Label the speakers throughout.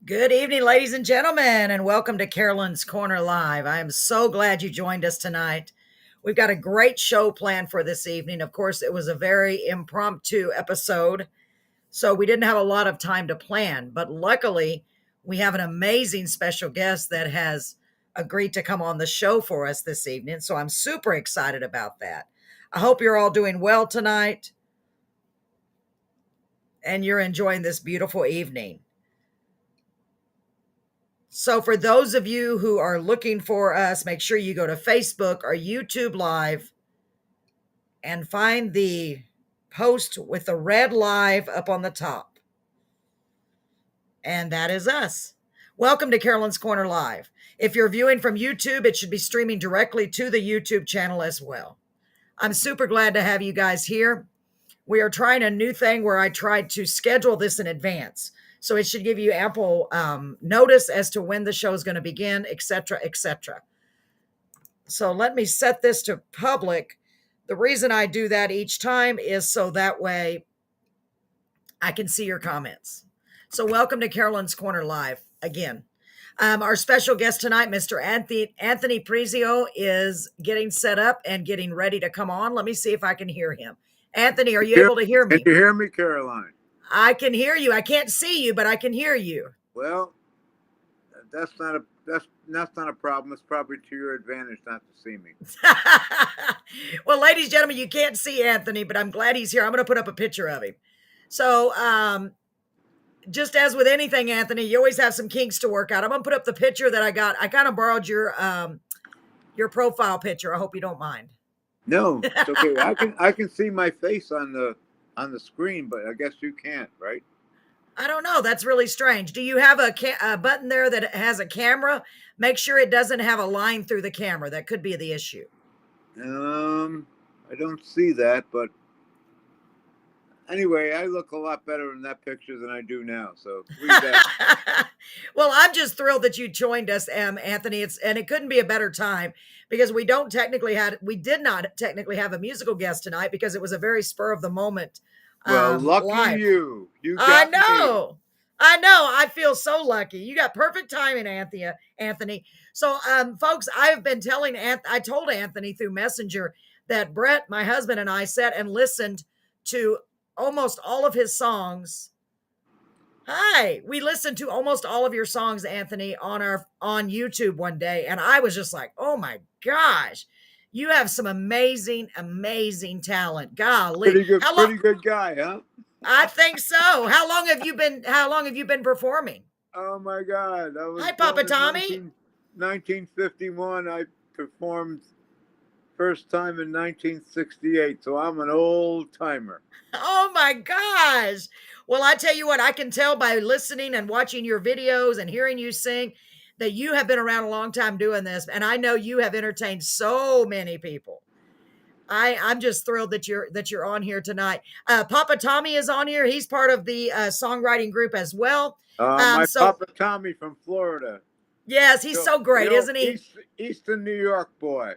Speaker 1: Good evening, ladies and gentlemen, and welcome to Carolyn's Corner Live. I am so glad you joined us tonight. We've got a great show planned for this evening. Of course, it was a very impromptu episode, so we didn't have a lot of time to plan, but luckily, we have an amazing special guest that has agreed to come on the show for us this evening, so I'm super excited about that. I hope you're all doing well tonight and you're enjoying this beautiful evening. So, for those of you who are looking for us, make sure you go to Facebook or YouTube Live and find the post with the red live up on the top. And that is us. Welcome to Carolyn's Corner Live. If you're viewing from YouTube, it should be streaming directly to the YouTube channel as well. I'm super glad to have you guys here. We are trying a new thing where I tried to schedule this in advance. So it should give you ample notice as to when the show is going to begin, etc., etc. So let me set this to public. The reason I do that each time is so that way I can see your comments. So welcome to Carolyn's Corner Live again. Our special guest tonight, Mr. Anthony Prezio, is getting set up and getting ready to come on. Let me see if I can hear him. Anthony, are you able to hear me?
Speaker 2: Can you hear me, Caroline?
Speaker 1: I can hear you. I can't see you, but I can hear you.
Speaker 2: Well, that's not a problem. It's probably to your advantage not to see me.
Speaker 1: Well, ladies and gentlemen, you can't see Anthony, but I'm glad he's here. I'm going to put up a picture of him. So, just as with anything, Anthony, you always have some kinks to work out. I'm going to put up the picture that I got. I kind of borrowed your profile picture. I hope you don't mind.
Speaker 2: No, it's okay. I can see my face on the screen, but I guess you can't, right?
Speaker 1: I don't know. That's really strange. Do you have a button there that has a camera? Make sure it doesn't have a line through the camera. That could be the issue.
Speaker 2: I don't see that, but anyway, I look a lot better in that picture than I do now. So read that.
Speaker 1: Well, I'm just thrilled that you joined us, Anthony. And it couldn't be a better time because we did not technically have a musical guest tonight because it was a very spur of the moment.
Speaker 2: Well, lucky
Speaker 1: live.
Speaker 2: You got
Speaker 1: I know.
Speaker 2: me.
Speaker 1: I know. I feel so lucky. You got perfect timing, Anthony. So, folks, I told Anthony through Messenger that Brett, my husband, and I sat and listened to almost all of his songs. Hi, we listened to almost all of your songs, Anthony, on YouTube one day, and I was just like, "Oh my gosh, you have some amazing, amazing talent." Golly,
Speaker 2: pretty good guy, huh?
Speaker 1: I think so. How long have you been performing?
Speaker 2: Oh my God!
Speaker 1: Hi, Papa Tommy.
Speaker 2: 1951. I performed first time in 1968, so I'm an old timer.
Speaker 1: Oh my gosh. Well, I tell you what, I can tell by listening and watching your videos and hearing you sing that you have been around a long time doing this. And I know you have entertained so many people. I'm just thrilled that you're on here tonight. Papa Tommy is on here. He's part of the songwriting group as well.
Speaker 2: Papa Tommy from Florida.
Speaker 1: Yes, he's so great, isn't he?
Speaker 2: Eastern New York boy.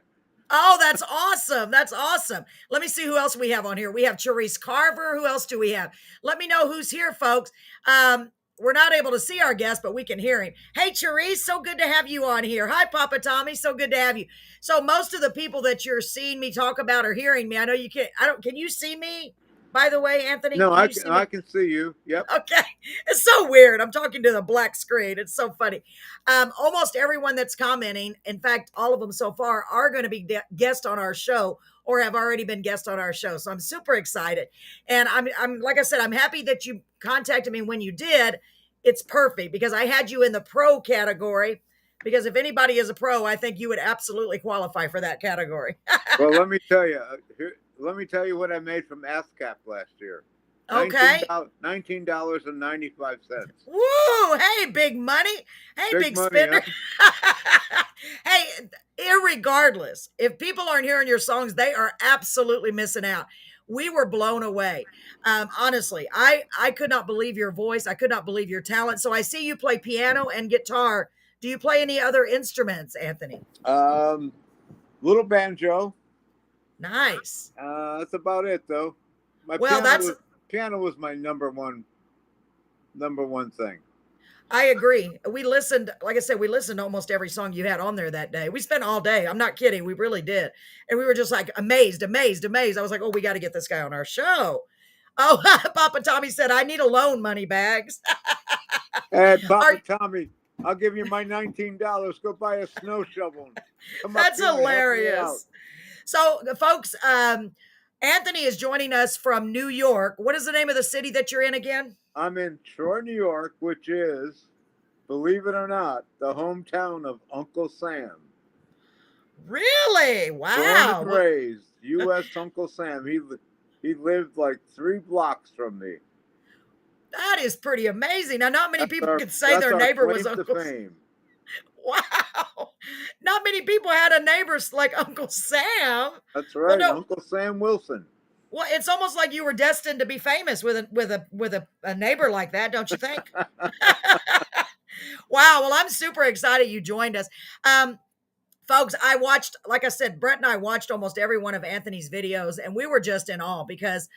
Speaker 1: Oh, that's awesome. That's awesome. Let me see who else we have on here. We have Cherise Carver. Who else do we have? Let me know who's here, folks. We're not able to see our guest, but we can hear him. Hey, Cherise, so good to have you on here. Hi, Papa Tommy. So good to have you. So most of the people that you're seeing me talk about are hearing me. I know you can't. Can you see me? By the way, Anthony?
Speaker 2: No, I can see you. Yep.
Speaker 1: Okay. It's so weird. I'm talking to the black screen. It's so funny. Almost everyone that's commenting, in fact, all of them so far are going to be guests on our show or have already been guests on our show. So I'm super excited. And I'm like I said, I'm happy that you contacted me when you did. It's perfect because I had you in the pro category. Because if anybody is a pro, I think you would absolutely qualify for that category.
Speaker 2: Well, let me tell you. Let me tell you what I made from ASCAP last year.
Speaker 1: Okay.
Speaker 2: $19.95.
Speaker 1: Woo! Hey, big money. Hey, big spender. Huh? Hey, irregardless, if people aren't hearing your songs, they are absolutely missing out. We were blown away. Honestly, I could not believe your voice. I could not believe your talent. So I see you play piano and guitar. Do you play any other instruments, Anthony?
Speaker 2: Little banjo.
Speaker 1: Nice.
Speaker 2: That's about it, though. Piano was my number one thing.
Speaker 1: I agree. We listened, like I said, we listened to almost every song you had on there that day. We spent all day. I'm not kidding. We really did. And we were just like amazed, amazed, amazed. I was like, oh, we got to get this guy on our show. Oh, Papa Tommy said, I need a loan, money bags.
Speaker 2: Hey,
Speaker 1: Are,
Speaker 2: Papa Tommy, I'll give you my $19. Go buy a snow shovel. Come up
Speaker 1: that's
Speaker 2: here and help me out.
Speaker 1: hilarious. So, folks, Anthony is joining us from New York. What is the name of the city that you're in again?
Speaker 2: I'm in Troy, New York, which is, believe it or not, the hometown of Uncle Sam.
Speaker 1: Really?
Speaker 2: Born
Speaker 1: Wow.
Speaker 2: and raised, U.S. Uncle Sam. He lived like 3 blocks from me.
Speaker 1: That is pretty amazing. Now, not many people could say
Speaker 2: That's
Speaker 1: their
Speaker 2: our
Speaker 1: neighbor was
Speaker 2: claim to
Speaker 1: Uncle.
Speaker 2: fame.
Speaker 1: Wow. Not many people had a neighbor like Uncle Sam.
Speaker 2: That's
Speaker 1: Well,
Speaker 2: right,
Speaker 1: no.
Speaker 2: Uncle Sam Wilson.
Speaker 1: Well, it's almost like you were destined to be famous with a neighbor like that, don't you think? Wow. Well, I'm super excited you joined us. Folks, I watched, like I said, Brett and I watched almost every one of Anthony's videos, and we were just in awe because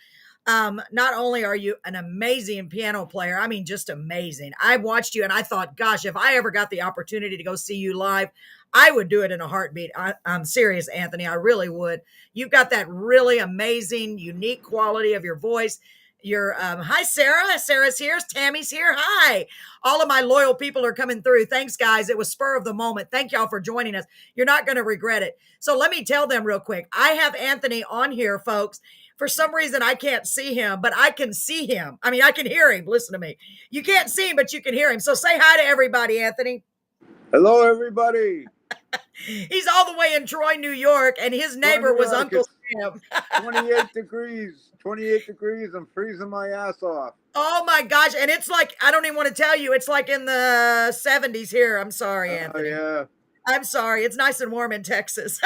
Speaker 1: not only are you an amazing piano player, I mean, just amazing. I watched you and I thought, gosh, if I ever got the opportunity to go see you live, I would do it in a heartbeat. I'm serious, Anthony. I really would. You've got that really amazing, unique quality of your voice. Hi, Sarah. Sarah's here. Tammy's here. Hi. All of my loyal people are coming through. Thanks, guys. It was spur of the moment. Thank y'all for joining us. You're not going to regret it. So let me tell them real quick. I have Anthony on here, folks. For some reason, I can't see him, but I can see him. I mean, I can hear him. Listen to me. You can't see him, but you can hear him. So say hi to everybody, Anthony.
Speaker 2: Hello, everybody.
Speaker 1: He's all the way in Troy, New York, and his neighbor was Uncle Sam.
Speaker 2: 28 degrees. 28 degrees. I'm freezing my ass off.
Speaker 1: Oh my gosh. And it's like, I don't even want to tell you, it's like in the 70s here. I'm sorry, Anthony.
Speaker 2: Oh, yeah.
Speaker 1: I'm sorry. It's nice and warm in Texas.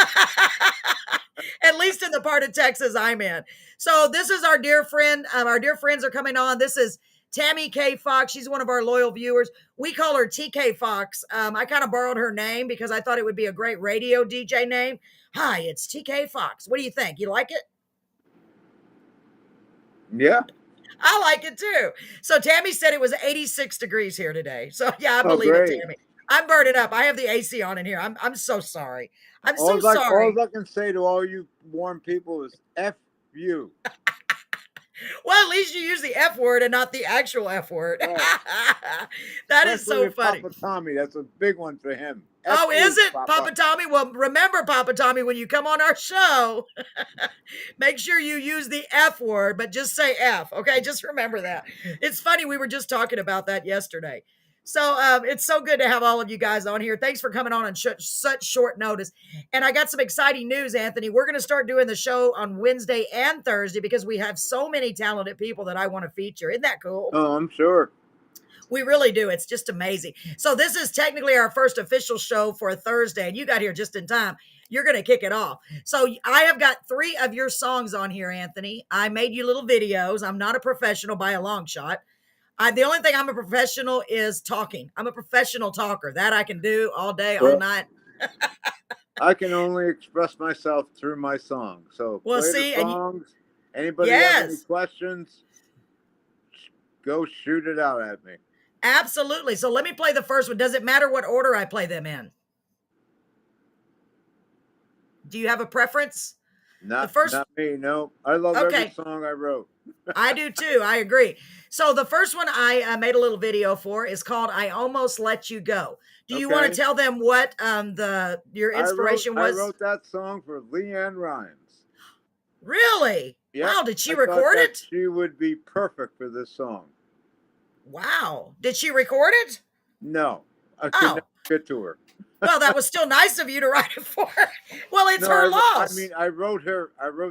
Speaker 1: At least in the part of Texas I'm in. So this is our dear friend. Our dear friends are coming on. This is Tammy K. Fox. She's one of our loyal viewers. We call her TK Fox. I kind of borrowed her name because I thought it would be a great radio DJ name. Hi, it's TK Fox. What do you think? You like it?
Speaker 2: Yeah.
Speaker 1: I like it too. So Tammy said it was 86 degrees here today. So yeah, I believe it, Tammy. I'm burning up. I have the AC on in here. I'm so sorry. I'm so sorry.
Speaker 2: All I can say to all you warm people is F you.
Speaker 1: Well, at least you use the F word and not the actual F word. Right. That is so funny.
Speaker 2: Papa Tommy, that's a big one for him.
Speaker 1: Oh, is it, Papa Tommy? Well, remember, Papa Tommy, when you come on our show, make sure you use the F word, but just say F, okay? Just remember that. It's funny. We were just talking about that yesterday. So it's so good to have all of you guys on here. Thanks for coming on such short notice. And I got some exciting news, Anthony. We're going to start doing the show on Wednesday and Thursday because we have so many talented people that I want to feature. Isn't that cool?
Speaker 2: Oh, I'm sure.
Speaker 1: We really do. It's just amazing. So this is technically our first official show for a Thursday, and you got here just in time. You're going to kick it off. So I have got 3 of your songs on here, Anthony. I made you little videos. I'm not a professional by a long shot. The only thing I'm a professional is talking. I'm a professional talker. That I can do all day, all night.
Speaker 2: I can only express myself through my song. So
Speaker 1: well,
Speaker 2: play
Speaker 1: see,
Speaker 2: the songs. Anybody have any questions? Go shoot it out at me.
Speaker 1: Absolutely. So let me play the first one. Does it matter what order I play them in? Do you have a preference?
Speaker 2: Not me, no. I love every song I wrote.
Speaker 1: I do too. I agree. So the first one I made a little video for is called I Almost Let You Go. Do you want to tell them what your inspiration was?
Speaker 2: I wrote that song for Leanne Rhymes.
Speaker 1: Really? Yep. Wow. Did she record it?
Speaker 2: She would be perfect for this song.
Speaker 1: Wow. Did she record it?
Speaker 2: No. I could not get to her.
Speaker 1: Well, that was still nice of you to write it for her. Well, it's her loss.
Speaker 2: I mean, I wrote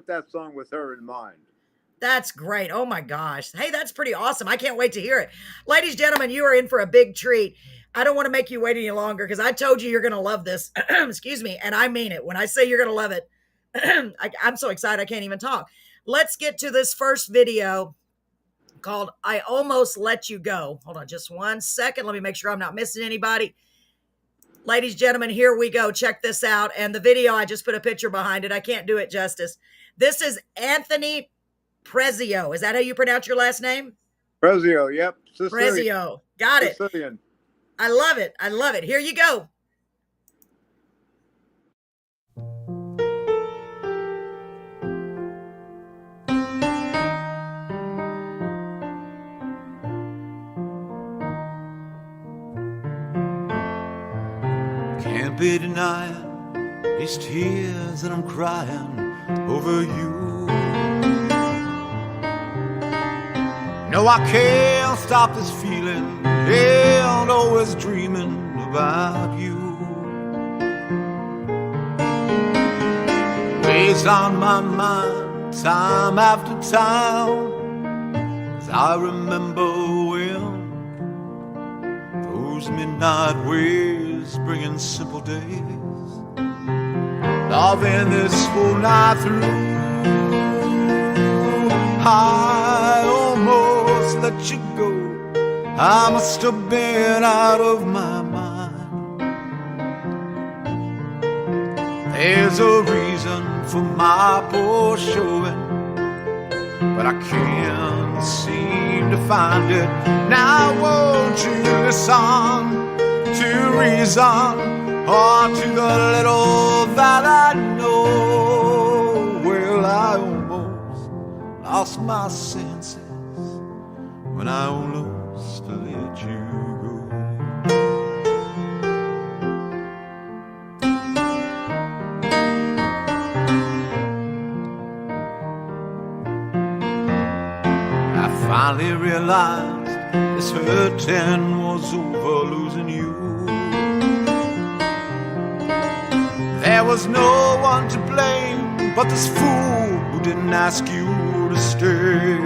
Speaker 2: that song with her in mind.
Speaker 1: That's great. Oh my gosh. Hey, that's pretty awesome. I can't wait to hear it. Ladies, gentlemen, you are in for a big treat. I don't want to make you wait any longer because I told you you're going to love this. Excuse me. And I mean it. When I say you're going to love it, I'm so excited I can't even talk. Let's get to this first video called I Almost Let You Go. Hold on just one second. Let me make sure I'm not missing anybody. Ladies, gentlemen, here we go. Check this out. And the video, I just put a picture behind it. I can't do it justice. This is Anthony Prezio. Is that how you pronounce your last name?
Speaker 2: Prezio, yep.
Speaker 1: Prezio. Got it.
Speaker 2: Sicilian.
Speaker 1: I love it. I love it. Here you go.
Speaker 3: Can't be denied these tears that I'm crying over you. No, I can't stop this feeling and always dreaming about you. Weighs on my mind time after time, as I remember when those midnight waves bringing simple days, loving this whole night through. I almost let you go. I must have been out of my mind. There's a reason for my poor showing, but I can't seem to find it. Now won't you listen to reason, or to the little that I know? Well, I almost lost my senses when I almost let you go. I finally realized this hurting was over, losing you. There was no one to blame but this fool who didn't ask you to stay.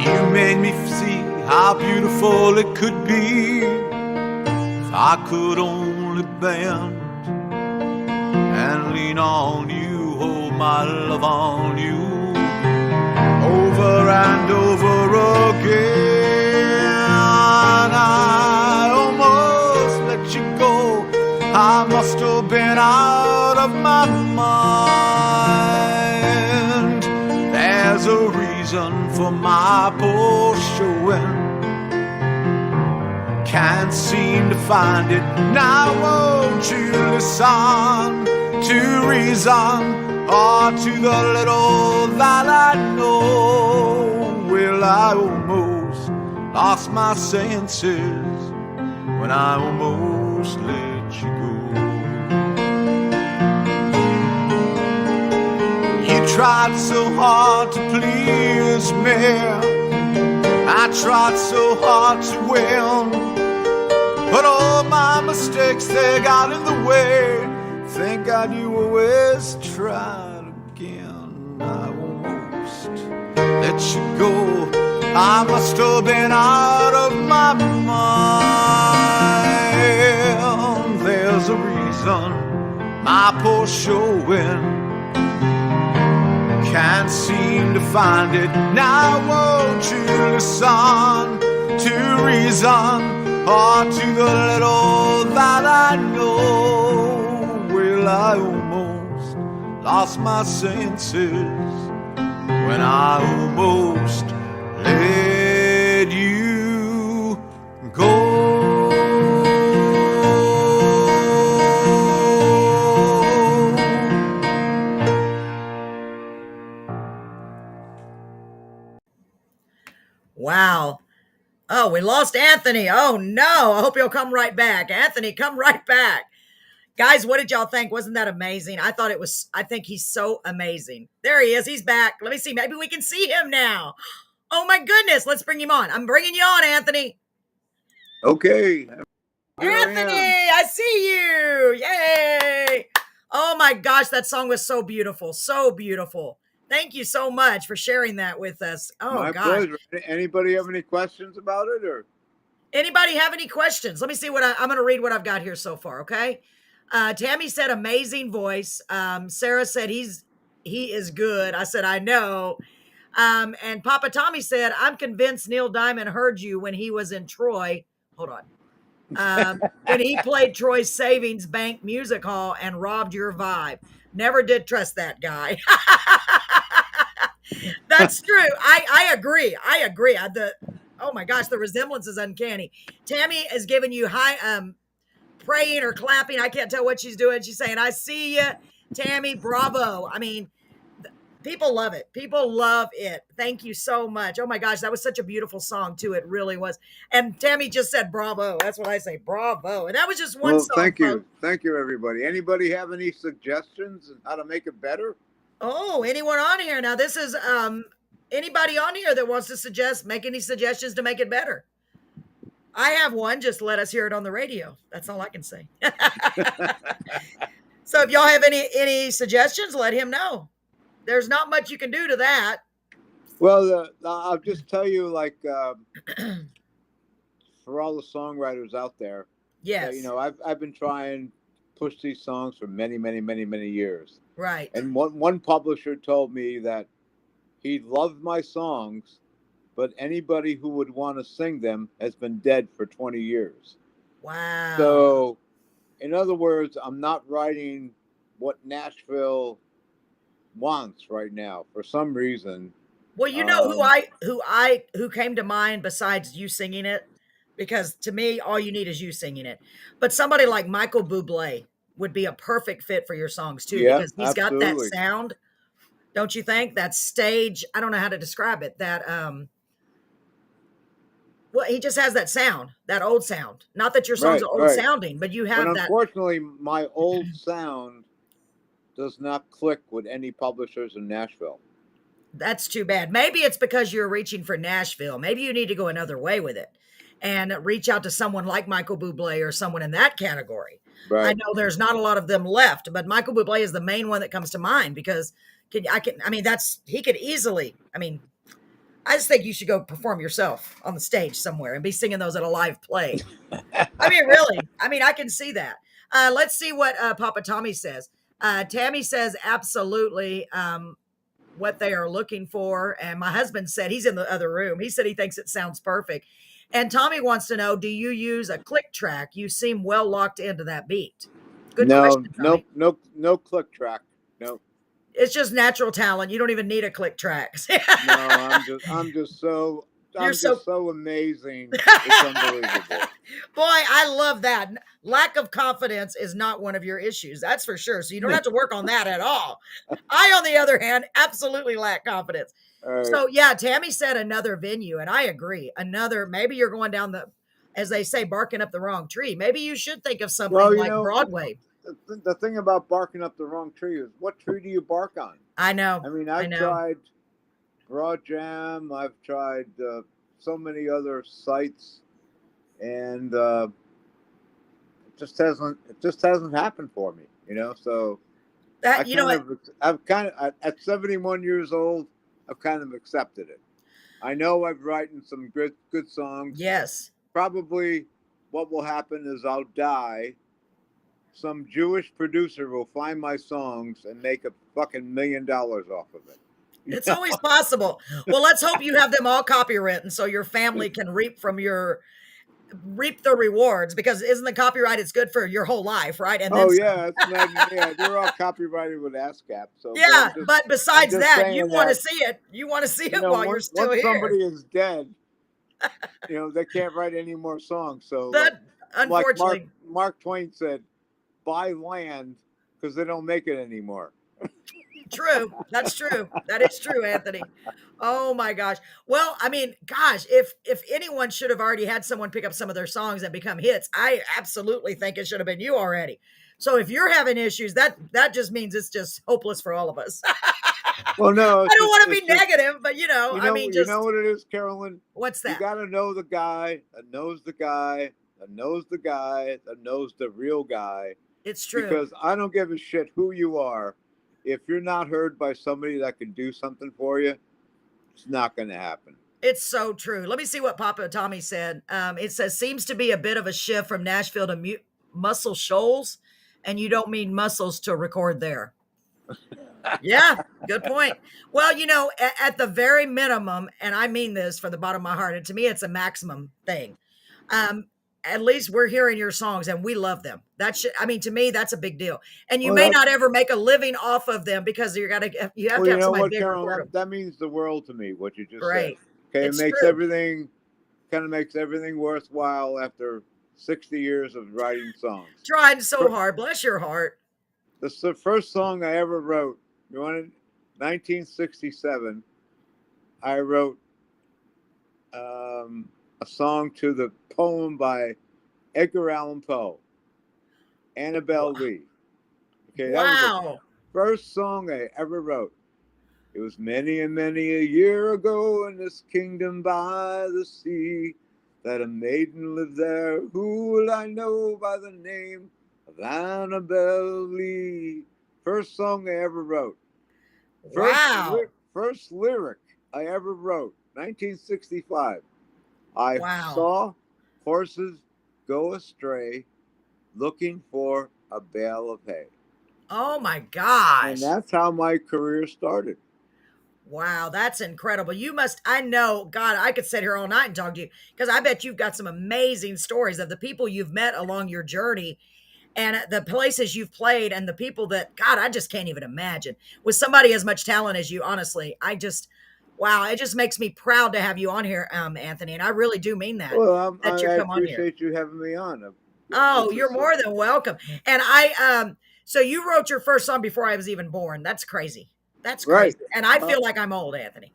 Speaker 3: You made me see how beautiful it could be if I could only bend and lean on you, hold my love on you, over and over again. I almost let you go. I must have been out of my mind. There's a reason for my poor showing, can't seem to find it. Now won't you listen to reason, or to the little that I know? Well, I almost lost my senses when I almost let you go. You tried so hard to please me, I tried so hard to win, but all my mistakes, they got in the way. Thank God you always tried again. I almost let you go. I must have been out of my mind. There's a reason my poor showing, can't seem to find it. Now won't you listen to reason, or to the little that I know? Well, I almost lost my senses when I almost let you go.
Speaker 1: Wow. Oh, we lost Anthony. Oh, no. I hope he'll come right back. Anthony, come right back. Guys, what did y'all think? Wasn't that amazing? I think he's so amazing. There he is. He's back. Let me see. Maybe we can see him now. Oh, my goodness. Let's bring him on. I'm bringing you on, Anthony.
Speaker 2: Okay.
Speaker 1: Anthony, I see you. Yay. Oh, my gosh. That song was so beautiful. So beautiful. Thank you so much for sharing that with us. Oh,
Speaker 2: my
Speaker 1: gosh.
Speaker 2: pleasure. Anybody have any questions about it, or?
Speaker 1: Anybody have any questions? Let me see what I'm going to read what I've got here so far. Okay. Tammy said, amazing voice. Sarah said, he is good. I said, I know. And Papa Tommy said, I'm convinced Neil Diamond heard you when he was in Troy. Hold on. When he played Troy's Savings Bank Music Hall and robbed your vibe. Never did trust that guy. That's true. I agree. Oh my gosh, the resemblance is uncanny. Tammy is giving you high praying or clapping. I can't tell what she's doing. She's saying, I see you, Tammy, bravo. I mean, people love it. People love it. Thank you so much. Oh my gosh, that was such a beautiful song too. It really was. And Tammy just said bravo. That's what I say, bravo. And that was just one
Speaker 2: Well,
Speaker 1: song, folks.
Speaker 2: thank you, everybody. Anybody have any suggestions on how to make it better?
Speaker 1: Oh, anyone on here? Now this is anybody on here that wants to make any suggestions to make it better. I have one, just let us hear it on the radio. That's all I can say. So if y'all have any suggestions, let him know. There's not much you can do to that.
Speaker 2: Well, I'll just tell you, like, for all the songwriters out there,
Speaker 1: Yes.
Speaker 2: you know, I've been trying to push these songs for many, many, many, many years.
Speaker 1: Right.
Speaker 2: And one publisher told me that he loved my songs, but anybody who would want to sing them has been dead for 20 years.
Speaker 1: Wow.
Speaker 2: So, in other words, I'm not writing what Nashville wants right now for some reason.
Speaker 1: Well, you know who came to mind besides you singing it, because to me, all you need is you singing it. But somebody like Michael Bublé would be a perfect fit for your songs too,
Speaker 2: Yeah,
Speaker 1: because he's got that
Speaker 2: absolutely.
Speaker 1: sound. Don't you think? That stage, I don't know how to describe it. That well, he just has that sound, that old sound. Not that your songs
Speaker 2: Right,
Speaker 1: are old
Speaker 2: right.
Speaker 1: sounding, but you
Speaker 2: But
Speaker 1: have that.
Speaker 2: unfortunately, my old sound does not click with any publishers in Nashville.
Speaker 1: That's too bad. Maybe it's because you're reaching for Nashville. Maybe you need to go another way with it and reach out to someone like Michael Bublé or someone in that category. I
Speaker 2: Right.
Speaker 1: know there's not a lot of them left, but Michael Bublé is the main one that comes to mind because he could easily, I just think you should go perform yourself on the stage somewhere and be singing those at a live play. Really. I can see that. Let's see what Papa Tommy says. Tammy says absolutely what they are looking for. And my husband said, he's in the other room. He said he thinks it sounds perfect. And Tommy wants to know, do you use a click track? You seem well locked into that beat. Good question, Tommy.
Speaker 2: No click track. No.
Speaker 1: It's just natural talent. You don't even need a click track.
Speaker 2: No, I'm just so amazing. It's unbelievable.
Speaker 1: Boy, I love that. Lack of confidence is not one of your issues. That's for sure. So you don't have to work on that at all. I, on the other hand, absolutely lack confidence.
Speaker 2: Right.
Speaker 1: So yeah, Tammy said another venue, and I agree. Maybe you're going down as they say, barking up the wrong tree. Maybe you should think of something like Broadway.
Speaker 2: The thing about barking up the wrong tree is, what tree do you bark on?
Speaker 1: I know.
Speaker 2: I've tried Broad Jam. I've tried so many other sites, and it just hasn't happened for me. So
Speaker 1: that
Speaker 2: I've kind of at 71 years old, I've kind of accepted it. I know I've written some good songs.
Speaker 1: Yes.
Speaker 2: Probably what will happen is I'll die. Some Jewish producer will find my songs and make a fucking $1 million off of it.
Speaker 1: It's always possible. Well, let's hope you have them all copywritten so your family can reap the rewards, because isn't the copyright, it's good for your whole life, right? And then
Speaker 2: they're all copyrighted with ASCAP. So
Speaker 1: yeah, but besides that, you want to see it. You want to see it while you're still
Speaker 2: once
Speaker 1: here.
Speaker 2: Somebody is dead, they can't write any more songs. So
Speaker 1: that, unfortunately,
Speaker 2: like Mark Twain said, buy land because they don't make it anymore.
Speaker 1: True. That's true. That is true, Anthony. Oh my gosh. Well, if anyone should have already had someone pick up some of their songs and become hits, I absolutely think it should have been you already. So if you're having issues, that just means it's just hopeless for all of us.
Speaker 2: Well, no,
Speaker 1: I don't want to be negative, but
Speaker 2: you know what it is, Carolyn?
Speaker 1: What's that?
Speaker 2: You got to know the guy that knows the guy that knows the guy that knows the real guy.
Speaker 1: It's true.
Speaker 2: Because I don't give a shit who you are. If you're not heard by somebody that can do something for you, it's not going to happen.
Speaker 1: It's so true. Let me see what Papa Tommy said. It says, seems to be a bit of a shift from Nashville to Muscle Shoals, and you don't mean muscles to record there. Yeah, good point. Well, at the very minimum, and I mean this from the bottom of my heart, and to me, it's a maximum thing. At least we're hearing your songs and we love them. To me, that's a big deal. And you may not ever make a living off of them because you have to have somebody big.
Speaker 2: Carol, that means the world to me, what you just said.
Speaker 1: Great.
Speaker 2: Okay, it makes everything kind of makes everything worthwhile after 60 years of writing songs.
Speaker 1: Trying so hard. Bless your heart.
Speaker 2: This is the first song I ever wrote. You want it? 1967. I wrote a song to the poem by Edgar Allan Poe, Annabelle Lee. Okay, that was the first song I ever wrote. It was many and many a year ago in this kingdom by the sea that a maiden lived there who will I know by the name of Annabelle Lee. First song I ever wrote. First lyric I ever wrote, 1965. I saw horses go astray looking for a bale of hay.
Speaker 1: Oh my gosh.
Speaker 2: And that's how my career started.
Speaker 1: Wow, that's incredible. You must, I know, God, I could sit here all night and talk to you because I bet you've got some amazing stories of the people you've met along your journey and the places you've played and the people that, God, I just can't even imagine. With somebody as much talent as you, honestly, wow, it just makes me proud to have you on here, Anthony, and I really do mean that.
Speaker 2: Well,
Speaker 1: that
Speaker 2: I appreciate you having me on.
Speaker 1: Oh, you're more than welcome. And so you wrote your first song before I was even born. That's crazy. That's crazy. Right. And I feel like I'm old, Anthony.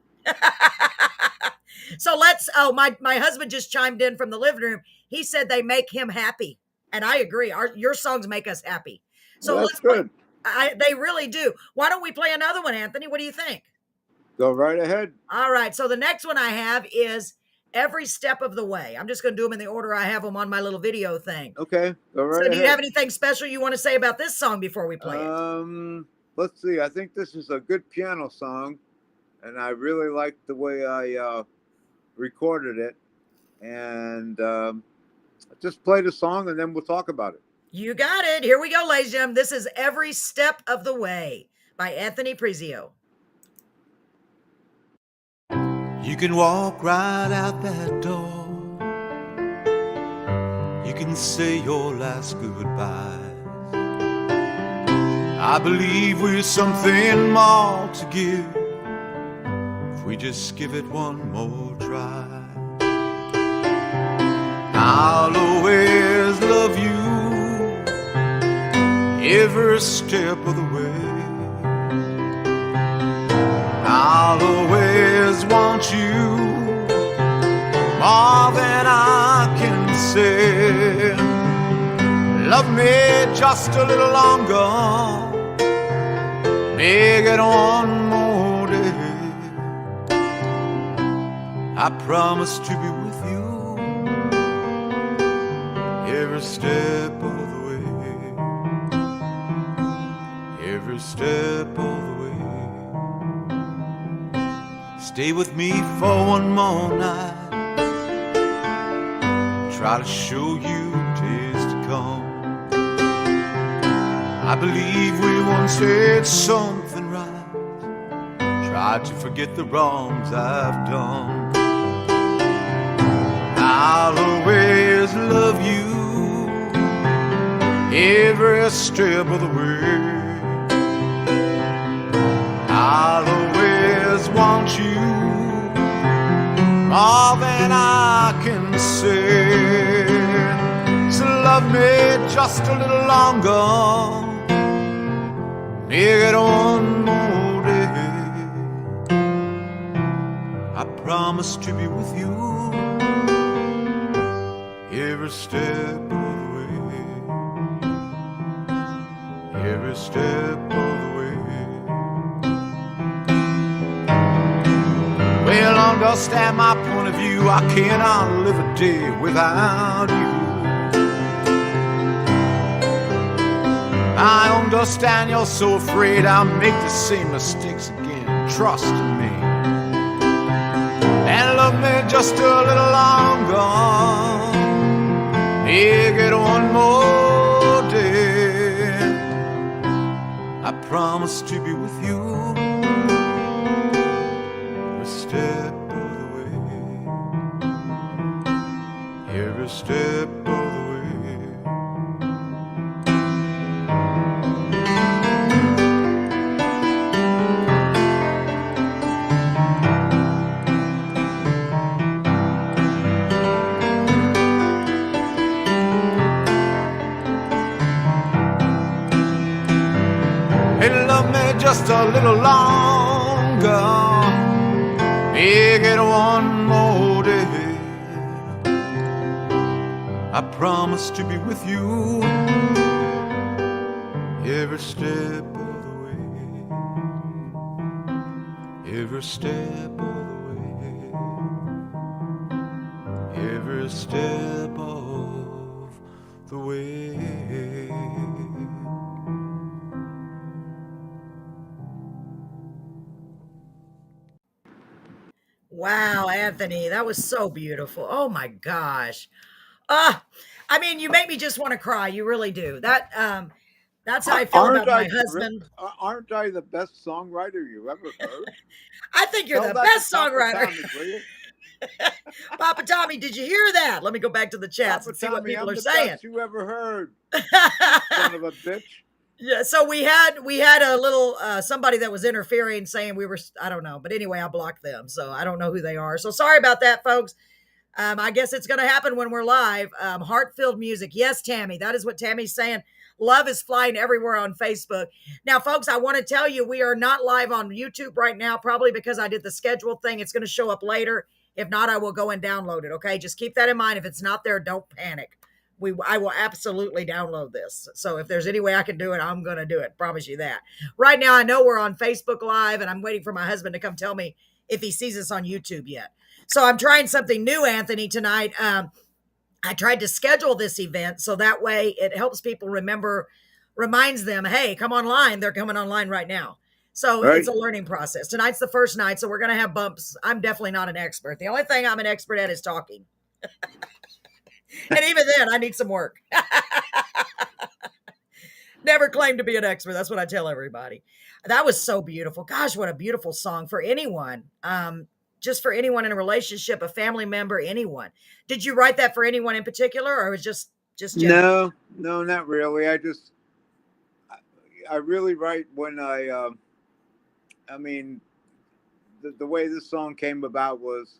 Speaker 1: So my husband just chimed in from the living room. He said they make him happy. And I agree. Your songs make us happy. So
Speaker 2: that's good.
Speaker 1: They really do. Why don't we play another one, Anthony? What do you think?
Speaker 2: Go right ahead.
Speaker 1: All right. So the next one I have is Every Step of the Way. I'm just going to do them in the order I have them on my little video thing.
Speaker 2: Okay. Go right ahead.
Speaker 1: So do you have anything special you want to say about this song before we play it?
Speaker 2: Let's see. I think this is a good piano song, and I really like the way I recorded it. And just play the song, and then we'll talk about it.
Speaker 1: You got it. Here we go, ladies and gentlemen. This is Every Step of the Way by Anthony Prezio.
Speaker 3: You can walk right out that door. You can say your last goodbye. I believe we're something more to give if we just give it one more try. I'll always love you every step of the way. I'll always want you more than I can say. Love me just a little longer. Make it one more day. I promise to be with you every step of the way. Every step of the way. Stay with me for one more night. Try to show you days to come. I believe we once did something right. Tried to forget the wrongs I've done. I'll always love you every step of the way. I'll always want you more than I can say. So love me just a little longer. Make it one more day. I promise to be with you every step of the way. Every step of the way. Well, understand my point of view. I cannot live a day without you. I understand you're so afraid I'll make the same mistakes again. Trust in me and love me just a little longer. Make it one more day. I promise to be with you every step of the way. Every step of the way. a little longer, make it one more day. I promise to be with you every step of the way, every step of the way, every step of the way.
Speaker 1: Wow, Anthony, that was so beautiful. Oh my gosh. Ah, I mean, you make me just want to cry. You really do. That's how I feel
Speaker 2: Aren't
Speaker 1: about
Speaker 2: I
Speaker 1: my husband.
Speaker 2: aren't I the best songwriter you ever heard?
Speaker 1: I think you're
Speaker 2: Tell
Speaker 1: the
Speaker 2: that to
Speaker 1: best
Speaker 2: Papa
Speaker 1: songwriter.
Speaker 2: Tommy, will you?
Speaker 1: Papa Tommy, did you hear that? Let me go back to the chats
Speaker 2: Papa
Speaker 1: and see what
Speaker 2: Tommy,
Speaker 1: people
Speaker 2: I'm
Speaker 1: are
Speaker 2: the
Speaker 1: saying.
Speaker 2: best you ever heard. Son of a bitch.
Speaker 1: Yeah, so we had a little somebody that was interfering saying we were, I don't know, but anyway, I blocked them, so I don't know who they are. So sorry about that, folks. I guess it's going to happen when we're live. Heart-filled music. Yes, Tammy, that is what Tammy's saying. Love is flying everywhere on Facebook. Now, folks, I want to tell you we are not live on YouTube right now, probably because I did the schedule thing. It's going to show up later. If not, I will go and download it. Okay, just keep that in mind. If it's not there, don't panic. I will absolutely download this. So if there's any way I can do it, I'm going to do it. Promise you that. Right now, I know we're on Facebook Live, and I'm waiting for my husband to come tell me if he sees us on YouTube yet. So I'm trying something new, Anthony, tonight. I tried to schedule this event so that way it helps people remember, reminds them, hey, come online. They're coming online right now. So
Speaker 2: Right.
Speaker 1: it's a learning process. Tonight's the first night, so we're going to have bumps. I'm definitely not an expert. The only thing I'm an expert at is talking. And even then, I need some work. Never claimed to be an expert. That's what I tell everybody. That was so beautiful. Gosh, what a beautiful song for anyone. Just for anyone in a relationship, a family member, anyone. Did you write that for anyone in particular, or was just general?
Speaker 2: No, not really. I really write when I mean, the way this song came about was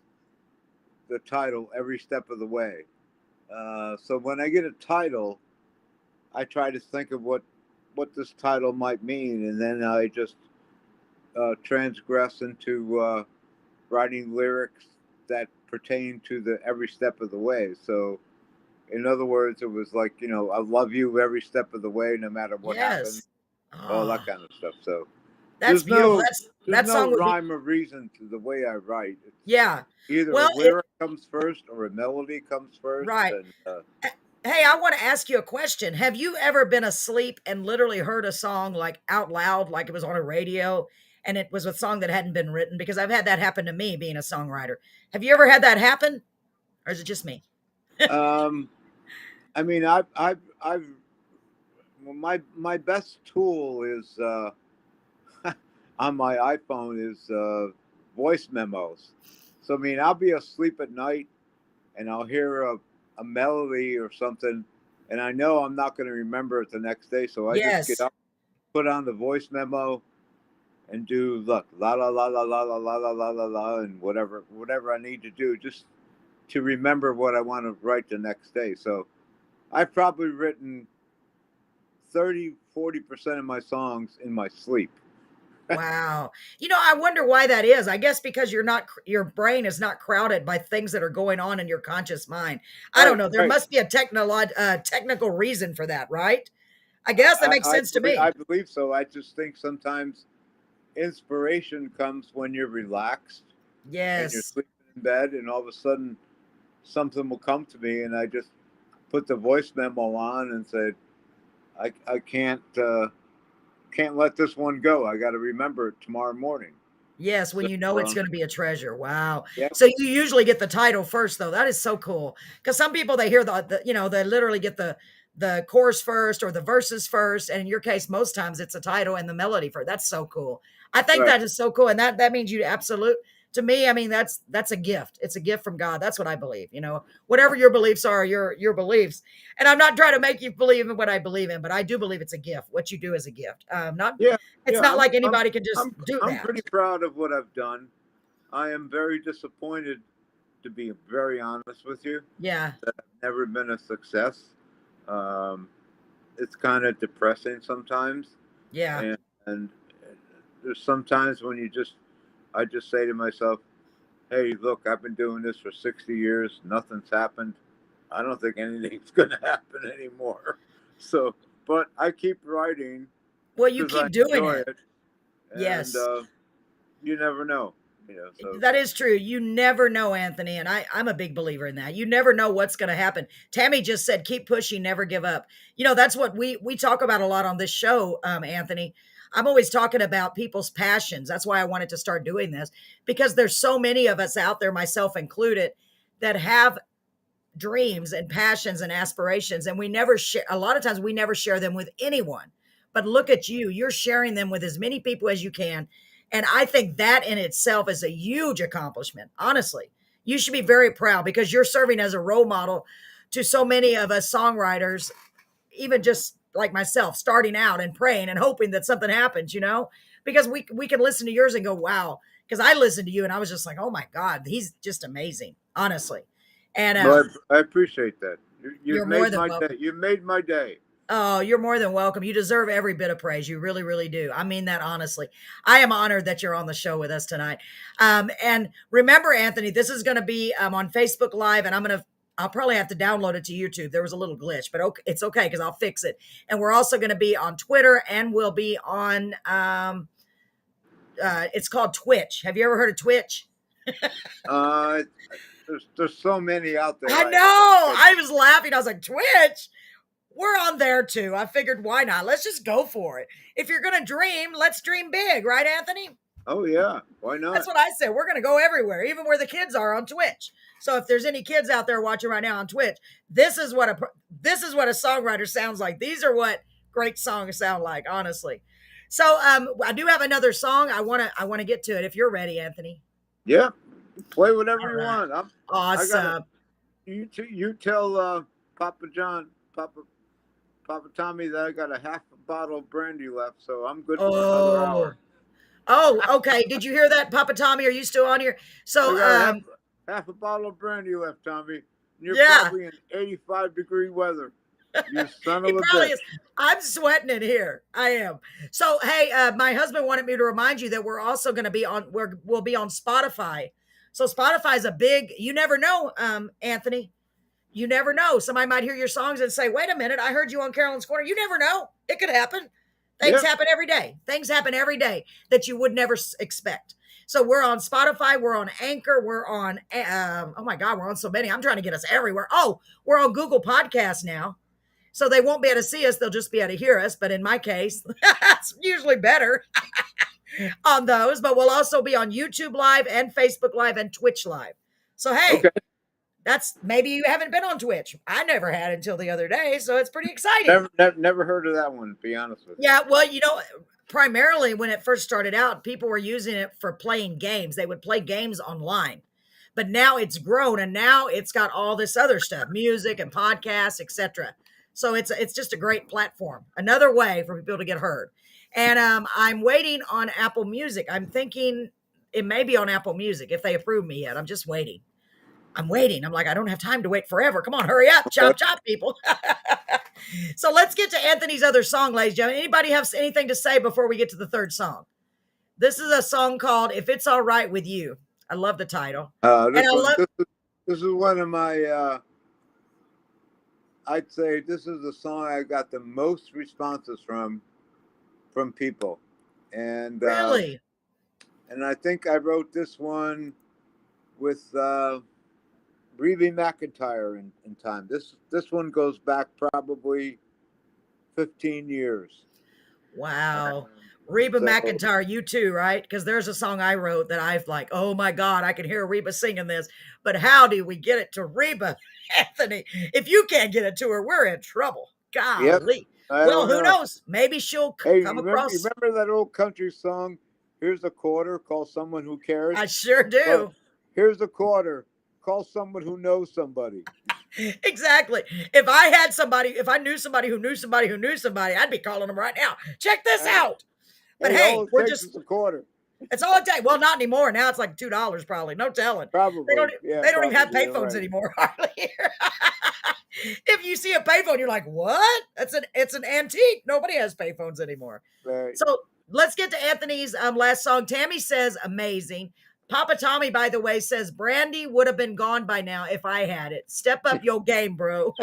Speaker 2: the title, Every Step of the Way. So when I get a title, I try to think of what this title might mean, and then I just transgress into writing lyrics that pertain to the every step of the way. So, in other words, it was like, I love you every step of the way, no matter what happens,
Speaker 1: Yes.
Speaker 2: all
Speaker 1: Oh,
Speaker 2: that kind of stuff. So
Speaker 1: that's
Speaker 2: there's
Speaker 1: beautiful.
Speaker 2: no
Speaker 1: That song would be,
Speaker 2: rhyme or reason to the way I write. It's
Speaker 1: yeah.
Speaker 2: either a
Speaker 1: Well,
Speaker 2: lyric comes first or a melody comes first,
Speaker 1: right.
Speaker 2: and
Speaker 1: Hey, I want to ask you a question. Have you ever been asleep and literally heard a song like out loud, like it was on a radio, and it was a song that hadn't been written? Because I've had that happen to me being a songwriter. Have you ever had that happen? Or is it just me?
Speaker 2: um, I mean, I've well, my best tool is on my iPhone is voice memos. So I mean, I'll be asleep at night and I'll hear a melody or something, and I know I'm not going to remember it the next day. So I just get
Speaker 1: Yes.
Speaker 2: up, put on the voice memo, and do look la la la la la la la la la la la, and whatever I need to do just to remember what I want to write the next day. So I've probably written 30-40% of my songs in my sleep.
Speaker 1: Wow. I wonder why that is. I guess because your brain is not crowded by things that are going on in your conscious mind. I don't
Speaker 2: Right,
Speaker 1: know. There
Speaker 2: right.
Speaker 1: must be a technical reason for that, right? I guess that makes sense to
Speaker 2: I
Speaker 1: me.
Speaker 2: believe so. I just think sometimes inspiration comes when you're relaxed and you're
Speaker 1: Yes.
Speaker 2: sleeping in bed, and all of a sudden something will come to me, and I just put the voice memo on and said, I can't let this one go. I got to remember it tomorrow morning.
Speaker 1: Yes, when
Speaker 2: So
Speaker 1: you know it's gonna be a treasure. Wow.
Speaker 2: yeah,
Speaker 1: So you usually get the title first, though. That is so cool. Because some people, they hear they literally get the chorus first or the verses first, and in your case, most times it's a title and the melody first. That's so cool. I think
Speaker 2: right.
Speaker 1: that is so cool, and that means you absolute to me, I mean, that's a gift. It's a gift from God. That's what I believe. Whatever your beliefs are, your beliefs. And I'm not trying to make you believe in what I believe in, but I do believe it's a gift. What you do is a gift. Not
Speaker 2: Yeah,
Speaker 1: It's
Speaker 2: yeah.
Speaker 1: not like anybody can just do
Speaker 2: I'm
Speaker 1: that.
Speaker 2: pretty proud of what I've done. I am very disappointed, to be very honest with you,
Speaker 1: Yeah.
Speaker 2: that I've never been a success. Um, it's kind of depressing sometimes,
Speaker 1: Yeah.
Speaker 2: and there's sometimes when I just say to myself, hey, look, I've been doing this for 60 years. Nothing's happened. I don't think anything's going to happen anymore. So, but I keep writing.
Speaker 1: Well, you keep doing it.
Speaker 2: And you never know. So.
Speaker 1: That is true. You never know, Anthony. And I'm a big believer in that. You never know what's going to happen. Tammy just said, keep pushing, never give up. That's what we talk about a lot on this show, Anthony. I'm always talking about people's passions. That's why I wanted to start doing this, because there's so many of us out there, myself included, that have dreams and passions and aspirations. And we never share. A lot of times we never share them with anyone. But look at you. You're sharing them with as many people as you can. And I think that in itself is a huge accomplishment. Honestly, you should be very proud, because you're serving as a role model to so many of us songwriters, even just like myself, starting out and praying and hoping that something happens, because we can listen to yours and go, wow. Because I listened to you and I was just like, oh my God, he's just amazing, honestly. And
Speaker 2: I appreciate that. You've made my day. You made my day.
Speaker 1: Oh, you're more than welcome. You deserve every bit of praise. You really, really do. I mean that honestly. I am honored that you're on the show with us tonight. And remember, Anthony, this is going to be on Facebook Live, and I'll probably have to download it to YouTube. There was a little glitch, but it's okay because I'll fix it. And we're also going to be on Twitter, and we'll be on, it's called Twitch. Have you ever heard of Twitch?
Speaker 2: There's so many out there.
Speaker 1: I know. I was laughing. I was like, Twitch? We're on there too. I figured, why not? Let's just go for it. If you're going to dream, let's dream big. Right, Anthony?
Speaker 2: Oh, yeah. Why not?
Speaker 1: That's what I said. We're going to go everywhere, even where the kids are on Twitch. So if there's any kids out there watching right now on Twitch, this is what a songwriter sounds like. These are what great songs sound like, honestly. So I do have another song. I want to get to it if you're ready, Anthony.
Speaker 2: Yeah. Play whatever you want.
Speaker 1: Awesome.
Speaker 2: You tell Papa Tommy that I got a half a bottle of brandy left, so I'm good for another hour.
Speaker 1: Oh, okay. Did you hear that, Papa Tommy? Are you still on here? So
Speaker 2: half a bottle of brandy left, Tommy. You're
Speaker 1: yeah.
Speaker 2: probably in 85-degree weather. You son of a bitch.
Speaker 1: I'm sweating it here. I am. So hey, my husband wanted me to remind you that we're also going to be on. We'll be on Spotify. So Spotify is a big. You never know, Anthony. You never know. Somebody might hear your songs and say, wait a minute, I heard you on Carolyn's Corner. You never know. It could happen. Things happen every day. Things happen every day that you would never expect. So we're on Spotify. We're on Anchor. We're on, oh my God, we're on so many. I'm trying to get us everywhere. Oh, we're on Google Podcasts now. So they won't be able to see us. They'll just be able to hear us. But in my case, it's usually better on those. But we'll also be on YouTube Live and Facebook Live and Twitch Live. So, hey. Okay. That's maybe you haven't been on Twitch. I never had until the other day, so it's pretty exciting.
Speaker 2: Never heard of that one, to be honest with you.
Speaker 1: Yeah, well, primarily when it first started out, people were using it for playing games. They would play games online. But now it's grown, and now it's got all this other stuff, music and podcasts, etc. So it's just a great platform. Another way for people to get heard. And I'm waiting on Apple Music. I'm thinking it may be on Apple Music if they approve me yet. I'm just waiting. I'm waiting. I'm like, I don't have time to wait forever. Come on, hurry up. Chop, chop, people. So let's get to Anthony's other song, ladies and gentlemen. Anybody have anything to say before we get to the third song? This is a song called If It's All Right With You. I love the title.
Speaker 2: This is one of my, I'd say this is the song I got the most responses from people. And
Speaker 1: really?
Speaker 2: And I think I wrote this one with Reba McEntire in time. This one goes back probably 15 years.
Speaker 1: Wow. Reba McEntire, you too, right? Because there's a song I wrote that I've like, oh my God, I can hear Reba singing this. But how do we get it to Reba, Anthony? If you can't get it to her, we're in trouble. Golly. Yep. Well, who knows? Maybe she'll come across.
Speaker 2: Remember that old country song, Here's a Quarter, Call Someone Who Cares?
Speaker 1: I sure do.
Speaker 2: Well, here's a quarter. Call someone who knows somebody.
Speaker 1: Exactly. If I knew somebody who knew somebody who knew somebody, I'd be calling them right now. Check this out. But hey, we're just
Speaker 2: a quarter.
Speaker 1: It's all it takes. Well, not anymore. Now it's like $2, probably. No telling.
Speaker 2: Probably.
Speaker 1: They don't even have payphones anymore. Hardly here. If you see a payphone, you're like, what? It's an antique. Nobody has payphones anymore.
Speaker 2: Right.
Speaker 1: So let's get to Anthony's last song. Tammy says, amazing. Papa Tommy, by the way, says, Brandy would have been gone by now if I had it. Step up your game, bro.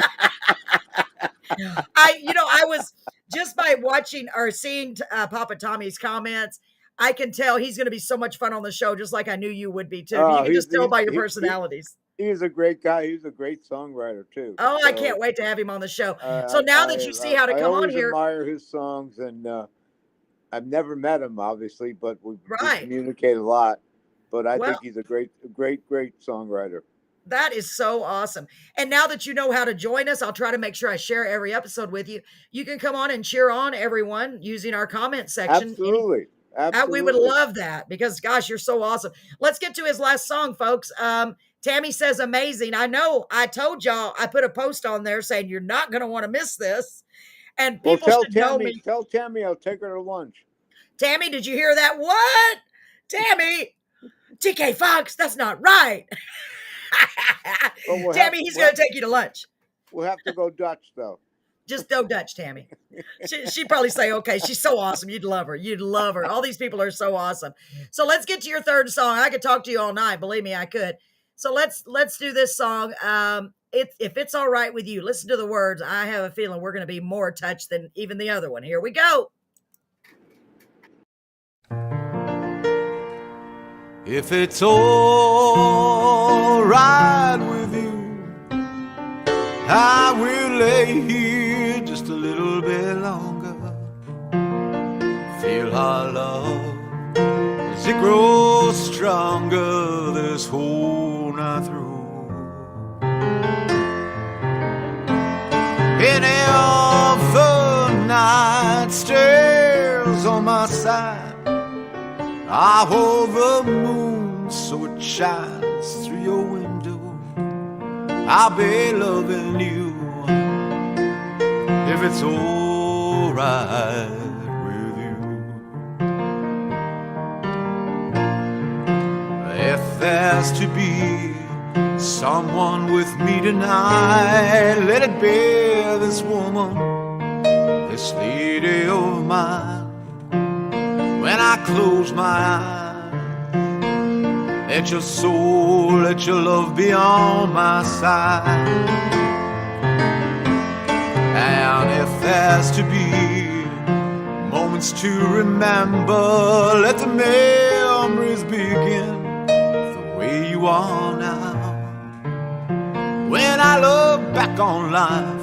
Speaker 1: I was just by watching or seeing Papa Tommy's comments, I can tell he's going to be so much fun on the show, just like I knew you would be too. You can just tell by your personalities.
Speaker 2: He's a great guy. He's a great songwriter too.
Speaker 1: Oh, so, I can't wait to have him on the show. So now that you see how to come on here,
Speaker 2: I admire his songs, and I've never met him, obviously, but we communicate a lot. But I think he's a great songwriter.
Speaker 1: That is so awesome. And now that you know how to join us, I'll try to make sure I share every episode with you. You can come on and cheer on everyone using our comment section.
Speaker 2: Absolutely.
Speaker 1: We would love that because, gosh, you're so awesome. Let's get to his last song, folks. Tammy says, amazing. I know I told y'all, I put a post on there saying you're not going to want to miss this. And people should know me.
Speaker 2: Tell Tammy I'll take her to lunch.
Speaker 1: Tammy, did you hear that? What? Tammy, TK Fox, that's not right. Tammy, he's going to take you to lunch.
Speaker 2: We'll have to go Dutch, though.
Speaker 1: Just go Dutch, Tammy. She'd probably say, okay, she's so awesome. You'd love her. You'd love her. All these people are so awesome. So let's get to your third song. I could talk to you all night. Believe me, I could. So let's do this song. If it's all right with you, listen to the words. I have a feeling we're going to be more touched than even the other one. Here we go.
Speaker 3: If it's all right with you, I will lay here just a little bit longer. Feel our love as it grows stronger this whole night through. Any of the night stares on my side, I hold the moon so it shines through your window. I'll be loving you if it's all right with you. If there's to be someone with me tonight, let it be this woman, this lady of mine. When I close my eyes, let your soul, let your love be on my side. And if there's to be moments to remember, let the memories begin the way you are now. When I look back on life,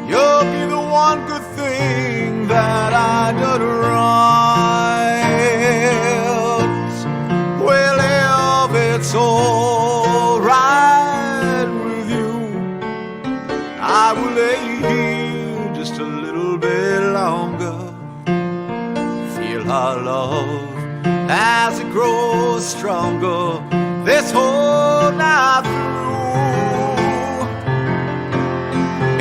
Speaker 3: you'll be the one good thing that I did right. Well, if it's all right with you, I will lay here just a little bit longer. Feel our love as it grows stronger this whole night through.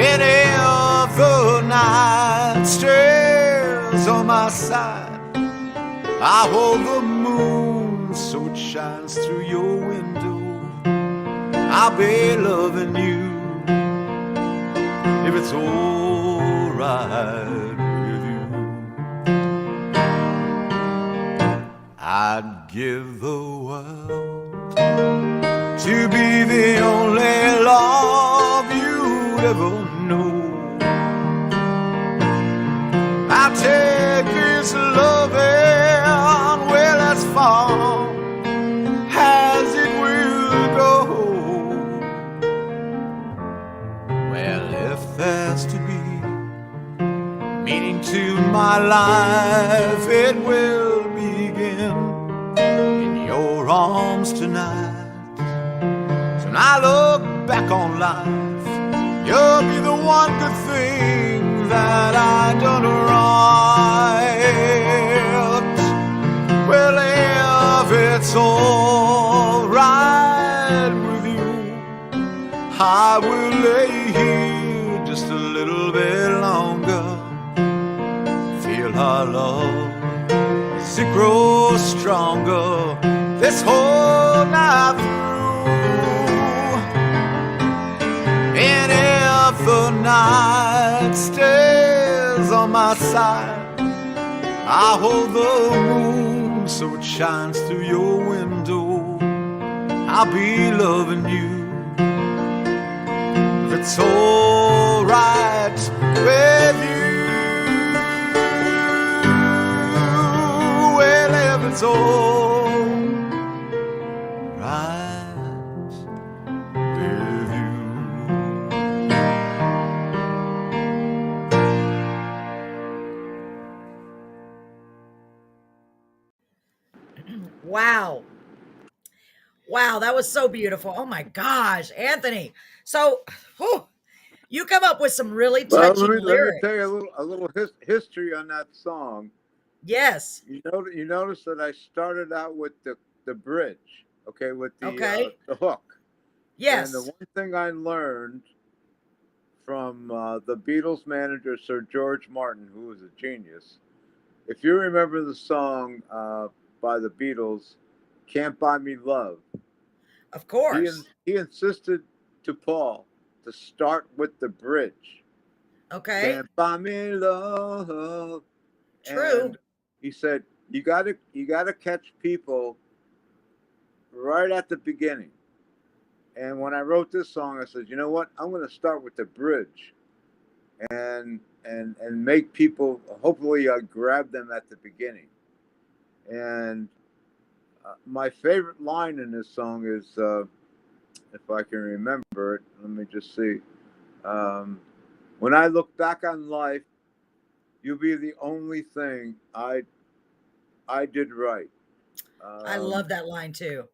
Speaker 3: Any of the night stares on my side, I hold the moon so it shines through your window. I'll be loving you if it's all right with you. I'd give the world to be the only love you'd ever know. I'll take this loving well as far as it will go. Well, if there's to be meaning to my life, it will begin in your arms tonight. So when I look back on life, you'll be the one good thing that I done right. Well, if it's all right with you, I will lay here just a little bit longer. Feel our love as it grows stronger this whole night through. And if the night stays on my side, I hold the moon so it shines through your window. I'll be loving you. If it's all right with you, well, if it's all right with you.
Speaker 1: Wow. Wow, that was so beautiful. Oh my gosh, Anthony. So, whew, you come up with some really
Speaker 2: Well,
Speaker 1: touching
Speaker 2: let me tell
Speaker 1: lyrics.
Speaker 2: you a little history on that song.
Speaker 1: Yes.
Speaker 2: You notice that I started out with the bridge, okay, with
Speaker 1: Okay.
Speaker 2: the hook. And the
Speaker 1: Yes.
Speaker 2: one thing I learned from the Beatles manager Sir George Martin, who was a genius, if you remember the song by the Beatles, "Can't Buy Me Love,"
Speaker 1: Of course.
Speaker 2: he insisted to Paul to start with the bridge.
Speaker 1: Okay.
Speaker 2: Can't buy me love,
Speaker 1: True.
Speaker 2: and he said you gotta catch people right at the beginning. And when I wrote this song, I said, you know what? I'm going to start with the bridge, and make people hopefully grab them at the beginning. And my favorite line in this song is, if I can remember it, let me just see. Um, when I look back on life, you'll be the only thing I did right.
Speaker 1: I
Speaker 2: Um,
Speaker 1: love that line too.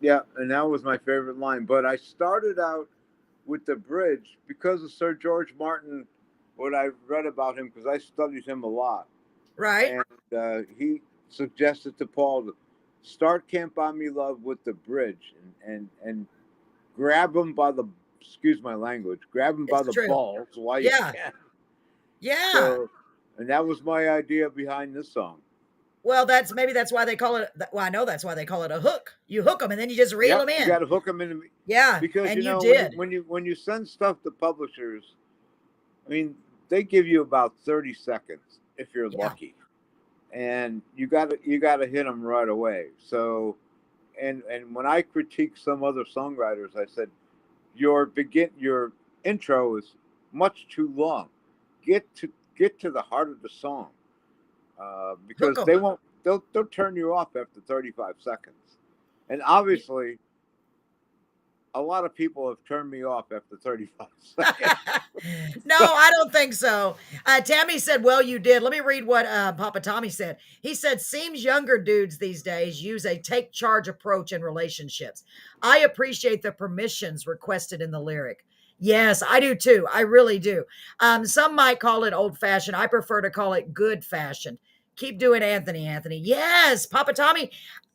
Speaker 2: yeah, and that was my favorite line. But I started out with the bridge because of Sir George Martin, what I've read about him, because I studied him a lot.
Speaker 1: Right?
Speaker 2: And he suggested to Paul to start Can't Buy Me Love with the bridge, and grab him by the, excuse my language, grab him by
Speaker 1: It's
Speaker 2: the
Speaker 1: true.
Speaker 2: balls while you
Speaker 1: Yeah.
Speaker 2: can.
Speaker 1: Yeah.
Speaker 2: So, and that was my idea behind this song.
Speaker 1: Well, that's why they call it. Well, I know that's why they call it a hook. You hook them and then you just reel
Speaker 2: Yep,
Speaker 1: them
Speaker 2: you
Speaker 1: in.
Speaker 2: got to hook them in,
Speaker 1: Yeah.
Speaker 2: because
Speaker 1: And
Speaker 2: you
Speaker 1: you
Speaker 2: know
Speaker 1: did.
Speaker 2: when you send stuff to publishers, I mean, they give you about 30 seconds if you're
Speaker 1: Yeah.
Speaker 2: lucky, and you got to hit them right away. So, and when I critique some other songwriters, I said your intro is much too long. Get to the heart of the song,
Speaker 1: Hook
Speaker 2: because
Speaker 1: them.
Speaker 2: they'll turn you off after 35 seconds, and obviously a lot of people have turned me off after 35 seconds.
Speaker 1: No,
Speaker 2: So,
Speaker 1: I don't think so. Tammy said, well, you did. Let me read what Papa Tommy said. He said, seems younger dudes these days use a take charge approach in relationships. I appreciate the permissions requested in the lyric. Yes, I do too. I really do. Some might call it old fashioned. I prefer to call it good fashioned. Keep doing Anthony, Anthony. Yes, Papa Tommy.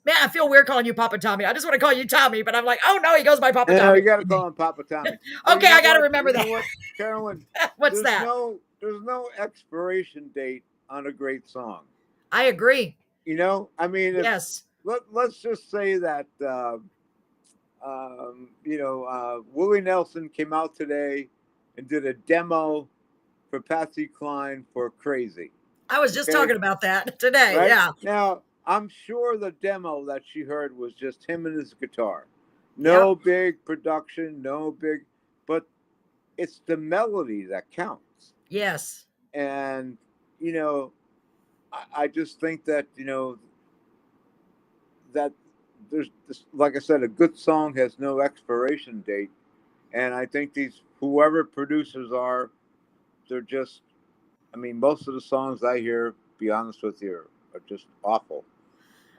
Speaker 1: Man, I feel weird calling you Papa Tommy. I just want to call you Tommy, but I'm like, oh no, he goes by Papa
Speaker 2: you
Speaker 1: Tommy.
Speaker 2: got to call him Papa Tommy. But
Speaker 1: Okay, I got to
Speaker 2: you
Speaker 1: remember
Speaker 2: know
Speaker 1: that.
Speaker 2: what, Carolyn,
Speaker 1: What's that?
Speaker 2: there's no expiration date on a great song.
Speaker 1: I agree.
Speaker 2: You know, I mean, if
Speaker 1: Yes.
Speaker 2: let's just say that Willie Nelson came out today and did a demo for Patsy Cline for Crazy.
Speaker 1: I was just
Speaker 2: Okay,
Speaker 1: talking about that today.
Speaker 2: right
Speaker 1: Yeah.
Speaker 2: now, I'm sure the demo that she heard was just him and his guitar.
Speaker 1: Yep.
Speaker 2: No big production, no big, but it's the melody that counts.
Speaker 1: Yes.
Speaker 2: And you know, I just think that that there's this, like I said, a good song has no expiration date, and I think these whoever producers are, they're just. I mean, most of the songs I hear, be honest with you, are just awful.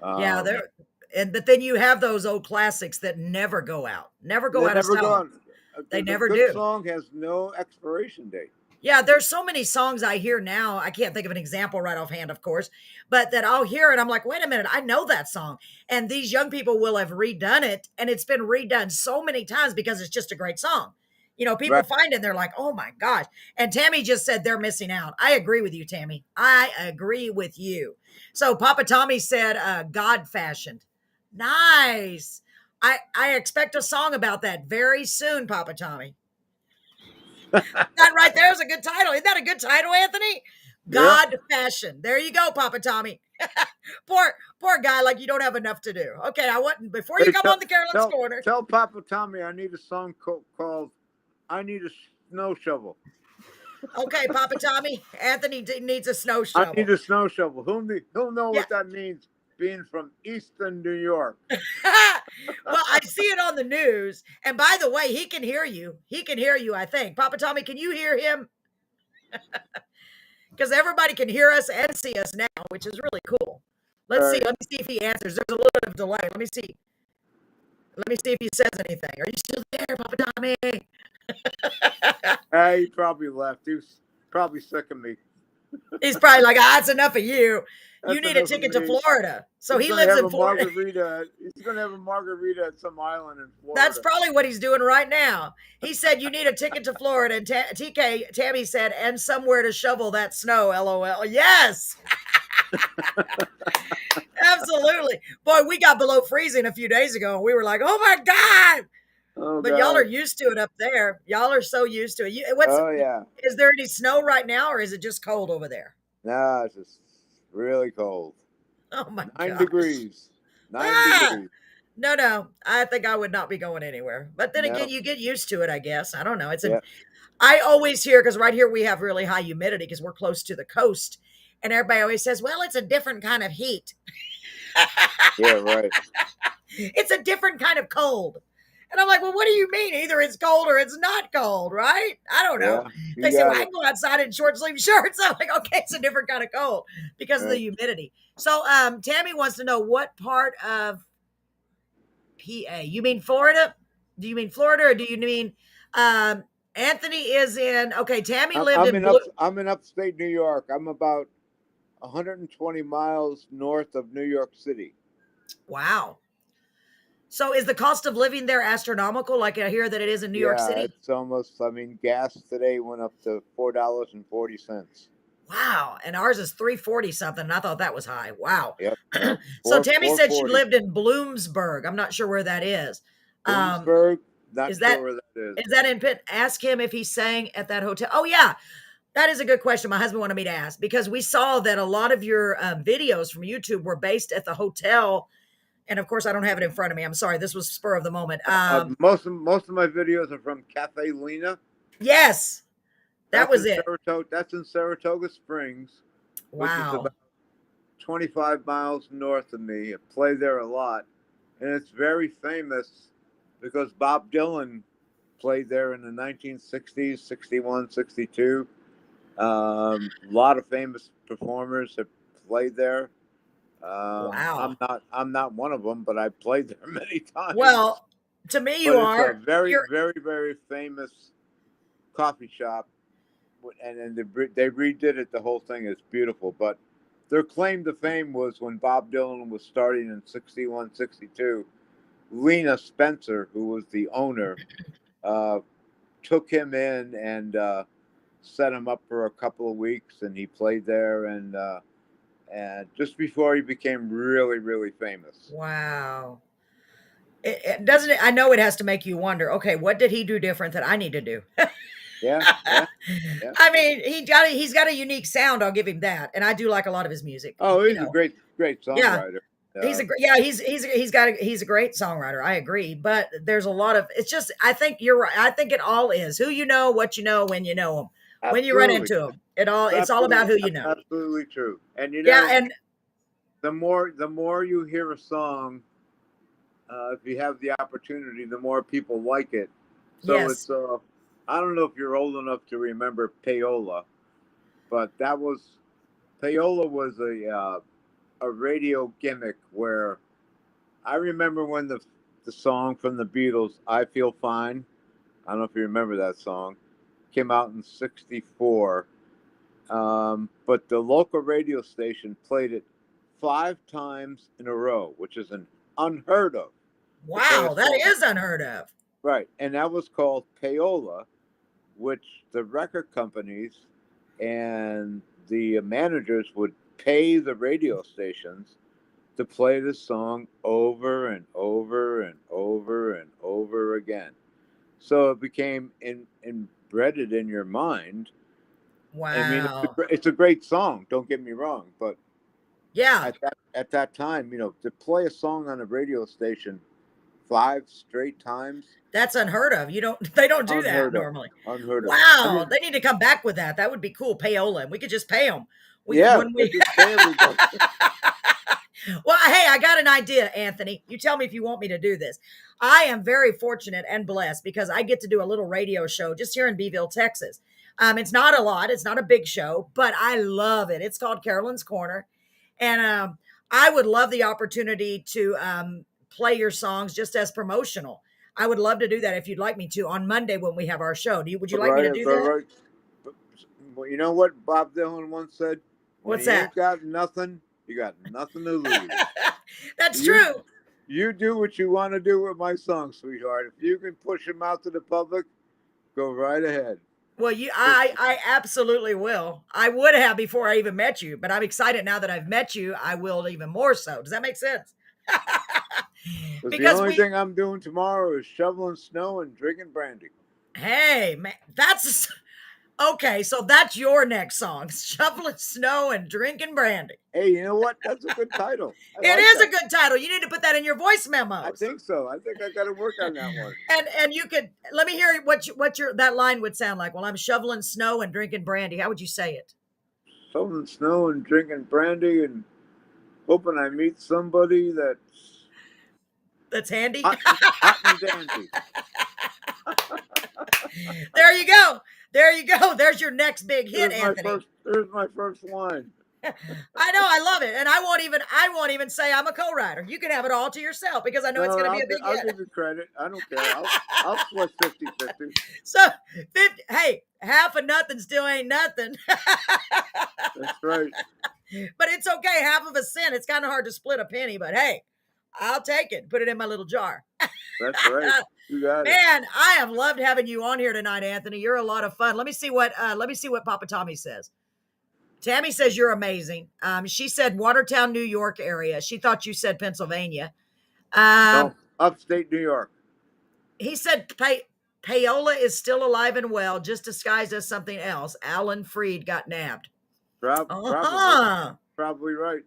Speaker 1: Yeah.
Speaker 2: Um,
Speaker 1: There. And but then you have those old classics that never go out, never go
Speaker 2: they
Speaker 1: out of
Speaker 2: never go
Speaker 1: style.
Speaker 2: on.
Speaker 1: They
Speaker 2: The
Speaker 1: never
Speaker 2: good
Speaker 1: do.
Speaker 2: song has no expiration date.
Speaker 1: Yeah, there's so many songs I hear now. I can't think of an example right offhand, of course, but that I'll hear it. I'm like, wait a minute, I know that song. And these young people will have redone it, and it's been redone so many times because it's just a great song. People
Speaker 2: Right.
Speaker 1: find it and they're like, oh my gosh. And Tammy just said they're missing out. I agree with you, Tammy. I agree with you. So Papa Tommy said, God fashioned. Nice. I expect a song about that very soon, Papa Tommy. That right there is a good title. Isn't that a good title, Anthony? God fashion. There you go, Papa Tommy. poor guy, like you don't have enough to do. Okay, I wouldn't before you come on the Carolyn's Corner.
Speaker 2: Tell Papa Tommy I need a song called "I Need a Snow Shovel."
Speaker 1: Okay, Papa Tommy, Anthony needs a snow shovel.
Speaker 2: I need a snow shovel. He'll know what that means, being from Eastern New York.
Speaker 1: Well, I see it on the news. And by the way, he can hear you. He can hear you, I think. Papa Tommy, can you hear him? Because everybody can hear us and see us now, which is really cool. Let's see. Let me see if he answers. There's a little bit of delay. Let me see. Let me see if he says anything. Are you still there, Papa Tommy?
Speaker 2: He probably left. He was probably sick of me.
Speaker 1: He's probably like, it's enough of you. You need a ticket to Florida. So he lives in Florida.
Speaker 2: He's going to have a margarita at some island in Florida.
Speaker 1: That's probably what he's doing right now. He said, you need a ticket to Florida. And Tammy said, and somewhere to shovel that snow, LOL. Yes. Absolutely. Boy, we got below freezing a few days ago. And we were like, oh, my God. But y'all are used to it up there. Y'all are so used to it.
Speaker 2: Yeah.
Speaker 1: Is there any snow right now, or is it just cold over there?
Speaker 2: No, it's just really cold.
Speaker 1: Oh my God.
Speaker 2: 9 degrees. 9 degrees.
Speaker 1: No. I think I would not be going anywhere. But then again, you get used to it, I guess. I don't know. I always hear, because right here we have really high humidity because we're close to the coast. And everybody always says, well, it's a different kind of heat.
Speaker 2: Yeah, right.
Speaker 1: It's a different kind of cold. And I'm like, well, what do you mean? Either it's cold or it's not cold, right? I don't know.
Speaker 2: Yeah,
Speaker 1: They say, well, I can go outside in short sleeve shirts. I'm like, okay, it's a different kind of cold because of the humidity. So Tammy wants to know what part of PA. You mean Florida? Do you mean Florida, or do you mean Anthony is in? Okay, Tammy lived
Speaker 2: I'm in upstate New York. I'm about 120 miles north of New York City.
Speaker 1: Wow. So is the cost of living there astronomical? Like I hear that it is in New York City.
Speaker 2: It's almost. Gas today went up to $4.40.
Speaker 1: Wow, and ours is $3.40 something. And I thought that was high. Wow.
Speaker 2: Yep.
Speaker 1: So Tammy said she lived in Bloomsburg. I'm not sure where that is.
Speaker 2: Bloomsburg. Not sure where that is.
Speaker 1: Is that in Pitt? Ask him if he's staying at that hotel. Oh yeah, that is a good question. My husband wanted me to ask because we saw that a lot of your videos from YouTube were based at the hotel. And of course, I don't have it in front of me. I'm sorry. This was spur of the moment.
Speaker 2: Most of my videos are from Cafe Lena.
Speaker 1: Yes, that was it.
Speaker 2: That's in Saratoga Springs.
Speaker 1: Wow.
Speaker 2: Which is about 25 miles north of me. I play there a lot. And it's very famous because Bob Dylan played there in the 1960s, 61, 62. A lot of famous performers have played there.
Speaker 1: Wow.
Speaker 2: I'm not one of them, but I played there many times.
Speaker 1: Well, to me, you are.
Speaker 2: It's a very, very, very famous coffee shop, and they redid it. The whole thing is beautiful, but their claim to fame was when Bob Dylan was starting in 61, 62. Lena Spencer, who was the owner, took him in and set him up for a couple of weeks, and he played there, and just before he became really, really famous.
Speaker 1: Wow. It doesn't. I know it has to make you wonder. Okay, what did he do different that I need to do?
Speaker 2: Yeah.
Speaker 1: I mean, he's got a unique sound. I'll give him that, and I do like a lot of his music.
Speaker 2: Oh, he's a great songwriter.
Speaker 1: Yeah. He's a great songwriter. I agree, but there's a lot of. It's just. I think you're right. I think it all is who you know, what you know, when you know them. Absolutely. When you run into them, it's all about who you know.
Speaker 2: Absolutely true. And
Speaker 1: and
Speaker 2: the more you hear a song, if you have the opportunity, the more people like it. So it's I don't know if you're old enough to remember payola, but payola was a radio gimmick where I remember when the song from the Beatles, I Feel Fine. I don't know if you remember that song. Came out in 64. But the local radio station played it 5 times in a row, which is unheard of.
Speaker 1: Wow, that is unheard of.
Speaker 2: Right. And that was called payola, which the record companies and the managers would pay the radio stations to play this song over and over and over and over again. So it became embedded in your mind I mean,
Speaker 1: Wow.
Speaker 2: it's a great song. Don't get me wrong, but
Speaker 1: Yeah.
Speaker 2: at that time, to play a song on a radio station 5 straight times,
Speaker 1: That's unheard of. They don't do that
Speaker 2: unheard of,
Speaker 1: normally.
Speaker 2: unheard of. I
Speaker 1: Wow.
Speaker 2: mean,
Speaker 1: They need to come back with that. That would be cool. Payola. And we could just pay them.
Speaker 2: yeah,
Speaker 1: When
Speaker 2: they
Speaker 1: we,
Speaker 2: just pay everybody.
Speaker 1: well, hey, I got an idea, Anthony. You tell me if you want me to do this. I am very fortunate and blessed because I get to do a little radio show just here in Beeville, Texas. It's not a lot, it's not a big show, but I love it. It's called Carolyn's Corner. And I would love the opportunity to play your songs just as promotional. I would love to do that if you'd like me to on Monday when we have our show. Would you like me to do that?
Speaker 2: Right. Well, you know what Bob Dylan once said? When
Speaker 1: What's
Speaker 2: you
Speaker 1: that?
Speaker 2: ain't got nothing, you got nothing to lose.
Speaker 1: That's true.
Speaker 2: You do what you want to do with my song, sweetheart. If you can push them out to the public, go right ahead.
Speaker 1: Well, I absolutely will. I would have before I even met you, but I'm excited now that I've met you. I will even more so. Does that make sense?
Speaker 2: Because the only thing I'm doing tomorrow is shoveling snow and drinking brandy.
Speaker 1: Hey, man, that's okay. So that's your next song: shoveling snow and drinking brandy.
Speaker 2: Hey, you know what? That's a good title.
Speaker 1: It is a good title. You need to put that in your voice memos.
Speaker 2: I think so. I think I got to work on that one.
Speaker 1: And you could let me hear what your that line would sound like. Well, I'm shoveling snow and drinking brandy. How would you say it?
Speaker 2: Shoveling snow and drinking brandy and hoping I meet somebody
Speaker 1: that's handy.
Speaker 2: Hot and dandy.
Speaker 1: There you go. There you go. There's your next big hit, Anthony.
Speaker 2: There's my first line.
Speaker 1: I know, I love it, and I won't even say I'm a co-writer. You can have it all to yourself because I know it's going to be a big hit.
Speaker 2: I'll give you credit. I don't care. I'll split 50-50.
Speaker 1: So, hey, half of nothing still ain't nothing.
Speaker 2: That's right.
Speaker 1: But it's okay. Half of a cent. It's kind of hard to split a penny, but hey, I'll take it. Put it in my little jar.
Speaker 2: That's right. You got it.
Speaker 1: Man, I have loved having you on here tonight, Anthony. You're a lot of fun. Let me see what Papa Tommy says. Tammy says you're amazing. She said Watertown, New York area. She thought you said Pennsylvania.
Speaker 2: No, upstate New York.
Speaker 1: He said Payola is still alive and well, just disguised as something else. Alan Freed got nabbed.
Speaker 2: Probably right.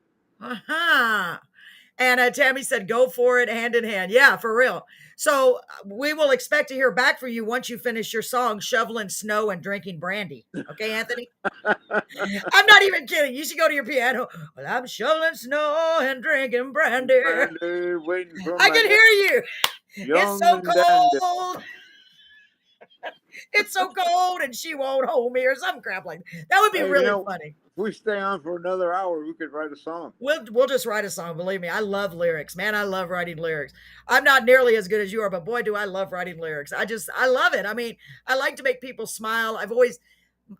Speaker 1: And Tammy said, go for it, hand in hand. Yeah, for real. So we will expect to hear back from you once you finish your song, Shoveling Snow and Drinking Brandy. Okay, Anthony? I'm not even kidding. You should go to your piano. Well, I'm shoveling snow and drinking brandy.
Speaker 2: Waiting for
Speaker 1: I can hear you. It's so cold. It's so cold and she won't hold me or some crap like that. That would be really funny.
Speaker 2: If we stay on for another hour, we could write a song.
Speaker 1: We'll just write a song. Believe me, I love lyrics, man. I love writing lyrics. I'm not nearly as good as you are, but boy, do I love writing lyrics. I love it. I mean, I like to make people smile.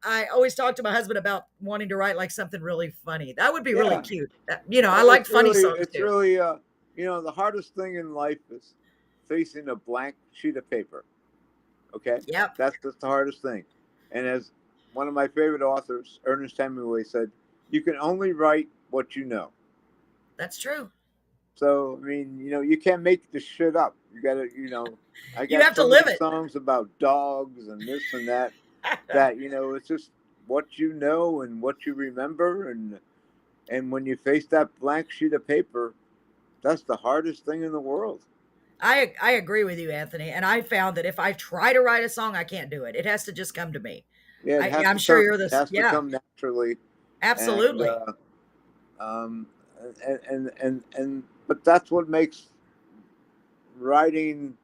Speaker 1: I always talk to my husband about wanting to write like something really funny. That would be really cute. I like funny songs
Speaker 2: it's
Speaker 1: too.
Speaker 2: Really, the hardest thing in life is facing a blank sheet of paper. Okay.
Speaker 1: Yep.
Speaker 2: That's the hardest thing. And as one of my favorite authors, Ernest Hemingway, said, you can only write what you know.
Speaker 1: That's true.
Speaker 2: So, I mean, you can't make this shit up. You got to,
Speaker 1: you have to live it.
Speaker 2: Songs about dogs and this and that, it's just what you know and what you remember. And when you face that blank sheet of paper, that's the hardest thing in the world.
Speaker 1: I agree with you, Anthony. And I found that if I try to write a song, I can't do it. It has to just come to me.
Speaker 2: Yeah,
Speaker 1: I'm sure you're the
Speaker 2: same. It has to come naturally.
Speaker 1: Absolutely.
Speaker 2: But that's what makes writing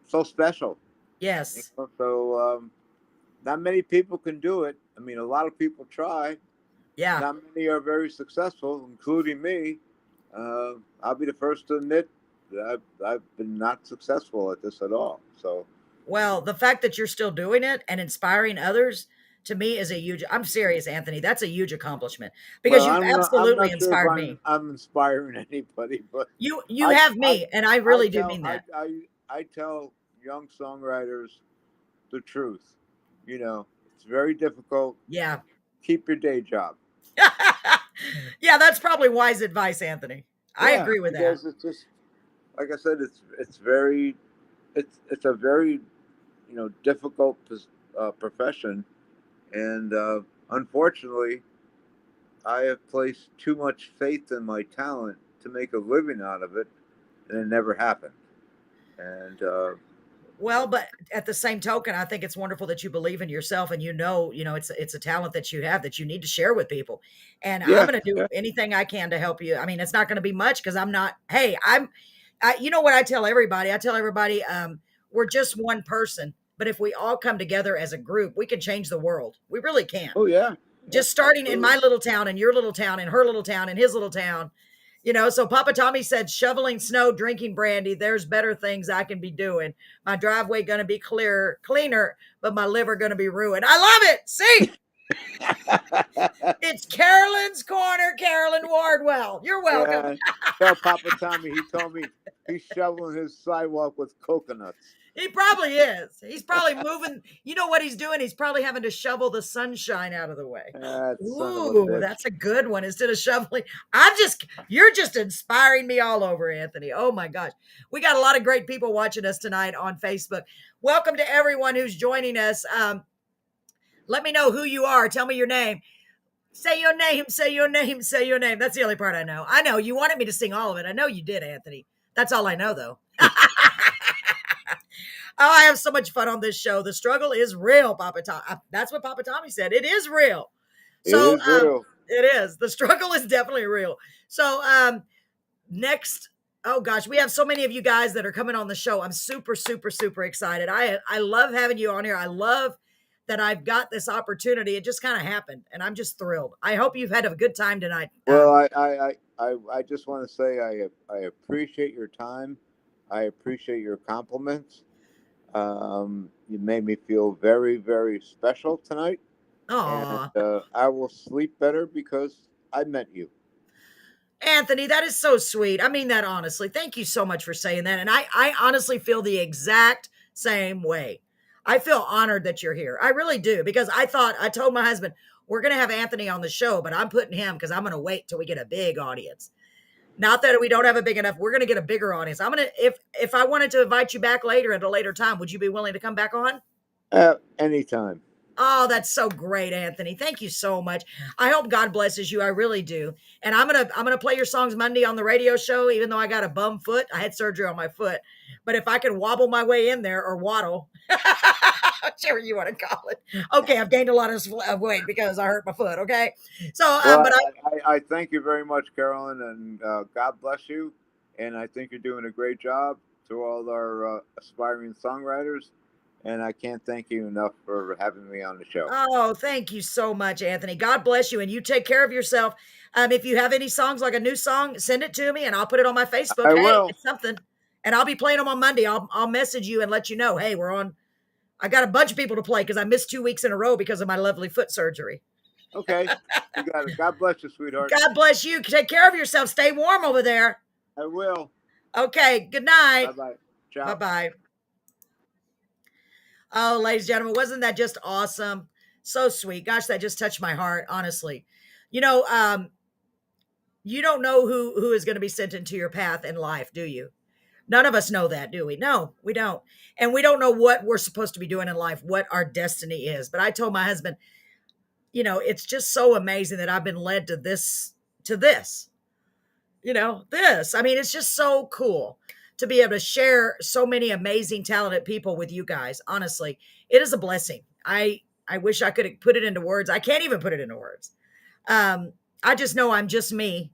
Speaker 2: so special.
Speaker 1: Yes.
Speaker 2: So not many people can do it. I mean, a lot of people try.
Speaker 1: Yeah.
Speaker 2: Not many are very successful, including me. I'll be the first to admit that I've been not successful at this at all. So,
Speaker 1: well, the fact that you're still doing it and inspiring others, to me, is a huge. I'm serious, Anthony. That's a huge accomplishment because you've absolutely inspired me.
Speaker 2: I'm inspiring anybody, but
Speaker 1: you have me, and I really do mean that.
Speaker 2: I tell young songwriters the truth. It's very difficult.
Speaker 1: Yeah.
Speaker 2: Keep your day job.
Speaker 1: Yeah, that's probably wise advice, Anthony. I agree with that.
Speaker 2: Because it's just, like I said, it's a very difficult profession, And unfortunately, I have placed too much faith in my talent to make a living out of it, and it never happened. And
Speaker 1: well, but at the same token, I think it's wonderful that you believe in yourself and it's a talent that you have that you need to share with people. And I'm
Speaker 2: yeah,
Speaker 1: going to do
Speaker 2: yeah.
Speaker 1: anything I can to help you. I mean, it's not going to be much because I'm not. Hey, you know what I tell everybody? I tell everybody, we're just one person, but if we all come together as a group, we can change the world. We really can.
Speaker 2: Oh yeah, yeah,
Speaker 1: Just starting in
Speaker 2: absolutely.
Speaker 1: my little town, in your little town, in her little town, in his little town. So Papa Tommy said, shoveling snow, drinking brandy, there's better things I can be doing. My driveway going to be cleaner, but my liver going to be ruined. I love it. See, it's Carolyn's Corner, Carolyn Wardwell. You're welcome.
Speaker 2: Yeah, tell Papa Tommy he told me he's shoveling his sidewalk with coconuts.
Speaker 1: He probably is. He's probably moving. You know what he's doing? He's probably having to shovel the sunshine out of the way. Ooh, that's a good one. Instead of shoveling, you're just inspiring me all over, Anthony. Oh my gosh. We got a lot of great people watching us tonight on Facebook. Welcome to everyone who's joining us. Let me know who you are. Tell me your name. Say your name, say your name, say your name. That's the only part I know. I know you wanted me to sing all of it. I know you did, Anthony. That's all I know, though. Oh, I have so much fun on this show. The struggle is real, Papa Tommy. That's what Papa Tommy said. It is real. So
Speaker 2: it is real.
Speaker 1: It is. The struggle is definitely real. So next, oh gosh, we have so many of you guys that are coming on the show. I'm super, super, super excited. I love having you on here. I love that I've got this opportunity. It just kind of happened, and I'm just thrilled. I hope you've had a good time tonight.
Speaker 2: Well, I just want to say I appreciate your time. I appreciate your compliments. You made me feel very, very special tonight.
Speaker 1: Aww.
Speaker 2: And I will sleep better because I met you.
Speaker 1: Anthony, that is so sweet. I mean that honestly. Thank you so much for saying that. And I honestly feel the exact same way. I feel honored that you're here. I really do, because I told my husband, we're going to have Anthony on the show, but I'm putting him because I'm going to wait till we get a big audience. Not that we don't have a big enough, we're going to get a bigger audience. If I wanted to invite you back later at a later time, would you be willing to come back on?
Speaker 2: Anytime.
Speaker 1: Oh, that's so great, Anthony. Thank you so much. I hope God blesses you. I really do. And I'm gonna play your songs Monday on the radio show, even though I got a bum foot. I had surgery on my foot. But if I can wobble my way in there, or waddle, whichever you want to call it. Okay, I've gained a lot of weight because I hurt my foot. Okay. So
Speaker 2: but I thank you very much, Carolyn, and God bless you. And I think you're doing a great job to all our aspiring songwriters. And I can't thank you enough for having me on the show.
Speaker 1: Oh, thank you so much, Anthony. God bless you, and you take care of yourself. If you have any songs, like a new song, send it to me, and I'll put it on my Facebook.
Speaker 2: I will.
Speaker 1: It's something, and I'll be playing them on Monday. I'll message you and let you know. Hey, we're on. I got a bunch of people to play because I missed 2 weeks in a row because of my lovely foot surgery.
Speaker 2: Okay, you got it. God bless you, sweetheart.
Speaker 1: God bless you. Take care of yourself. Stay warm over there.
Speaker 2: I will.
Speaker 1: Okay. Good night.
Speaker 2: Bye-bye. Ciao.
Speaker 1: Bye-bye. Oh, ladies and gentlemen, wasn't that just awesome? So sweet. Gosh, that just touched my heart, honestly. You don't know who is going to be sent into your path in life, do you? None of us know that, do we? No, we don't. And we don't know what we're supposed to be doing in life, what our destiny is. But I told my husband, it's just so amazing that I've been led to this. This. I mean, it's just so cool to be able to share so many amazing, talented people with you guys. Honestly, it is a blessing. I wish I could put it into words. I can't even put it into words. I just know I'm just me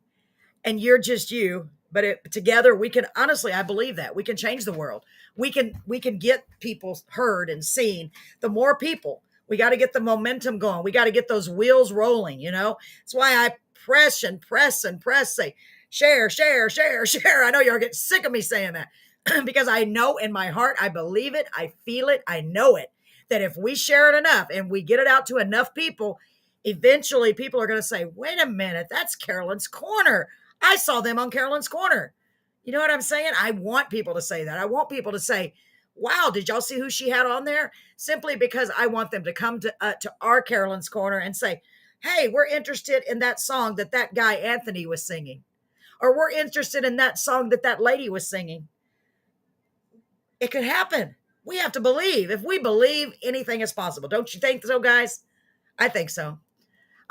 Speaker 1: and you're just you, but together we can, honestly, I believe that we can change the world. We can get people heard and seen. The more people, we got to get the momentum going. We got to get those wheels rolling. That's why I press and press and press, say, share, share, share, share. I know you're getting sick of me saying that because I know in my heart, I believe it. I feel it. I know it, that if we share it enough and we get it out to enough people, eventually people are going to say, wait a minute, that's Carolyn's Corner. I saw them on Carolyn's Corner. You know what I'm saying? I want people to say that. I want people to say, wow, did y'all see who she had on there? Simply because I want them to come to our Carolyn's Corner and say, hey, we're interested in that song that guy Anthony was singing. Or we're interested in that song that lady was singing. It could happen. We have to believe. If we believe, anything is possible. Don't you think so, guys? I think so.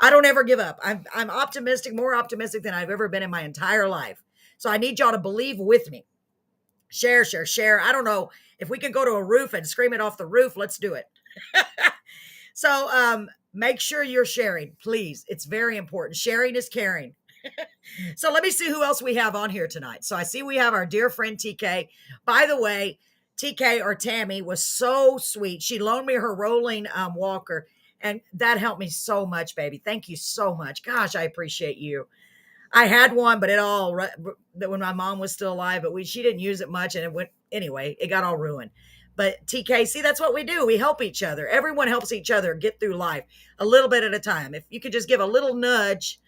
Speaker 1: I don't ever give up. I'm optimistic, more optimistic than I've ever been in my entire life. So I need y'all to believe with me. Share, share, share. I don't know if we can go to a roof and scream it off the roof. Let's do it. So make sure you're sharing, please. It's very important. Sharing is caring. So let me see who else we have on here tonight. So I see we have our dear friend TK. By the way, TK or Tammy was so sweet. She loaned me her rolling walker, and that helped me so much, baby. Thank you so much. Gosh, I appreciate you. I had one, but when my mom was still alive, but she didn't use it much, and it got all ruined. But TK, see, that's what we do. We help each other. Everyone helps each other get through life a little bit at a time. If you could just give a little nudge,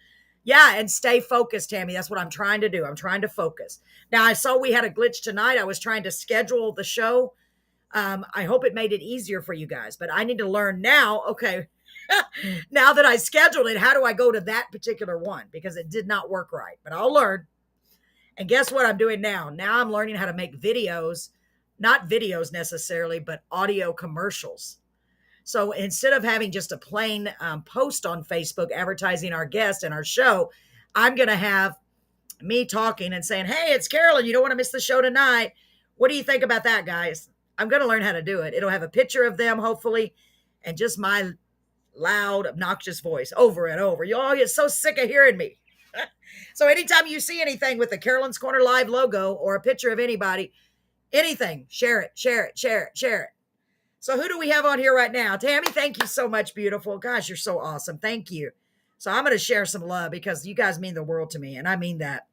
Speaker 1: yeah, and stay focused, Tammy. That's what I'm trying to do. I'm trying to focus. Now, I saw we had a glitch tonight. I was trying to schedule the show. I hope it made it easier for you guys, but I need to learn now. Okay, now that I scheduled it, how do I go to that particular one? Because it did not work right, but I'll learn. And guess what I'm doing now? Now I'm learning how to make videos, not videos necessarily, but audio commercials. So instead of having just a plain post on Facebook advertising our guest and our show, I'm going to have me talking and saying, hey, it's Carolyn. You don't want to miss the show tonight. What do you think about that, guys? I'm going to learn how to do it. It'll have a picture of them, hopefully, and just my loud, obnoxious voice over and over. You all get so sick of hearing me. So anytime you see anything with the Carolyn's Corner Live logo or a picture of anybody, anything, share it, share it, share it, share it. So who do we have on here right now? Tammy, thank you so much, beautiful. Gosh, you're so awesome. Thank you. So I'm going to share some love because you guys mean the world to me, and I mean that.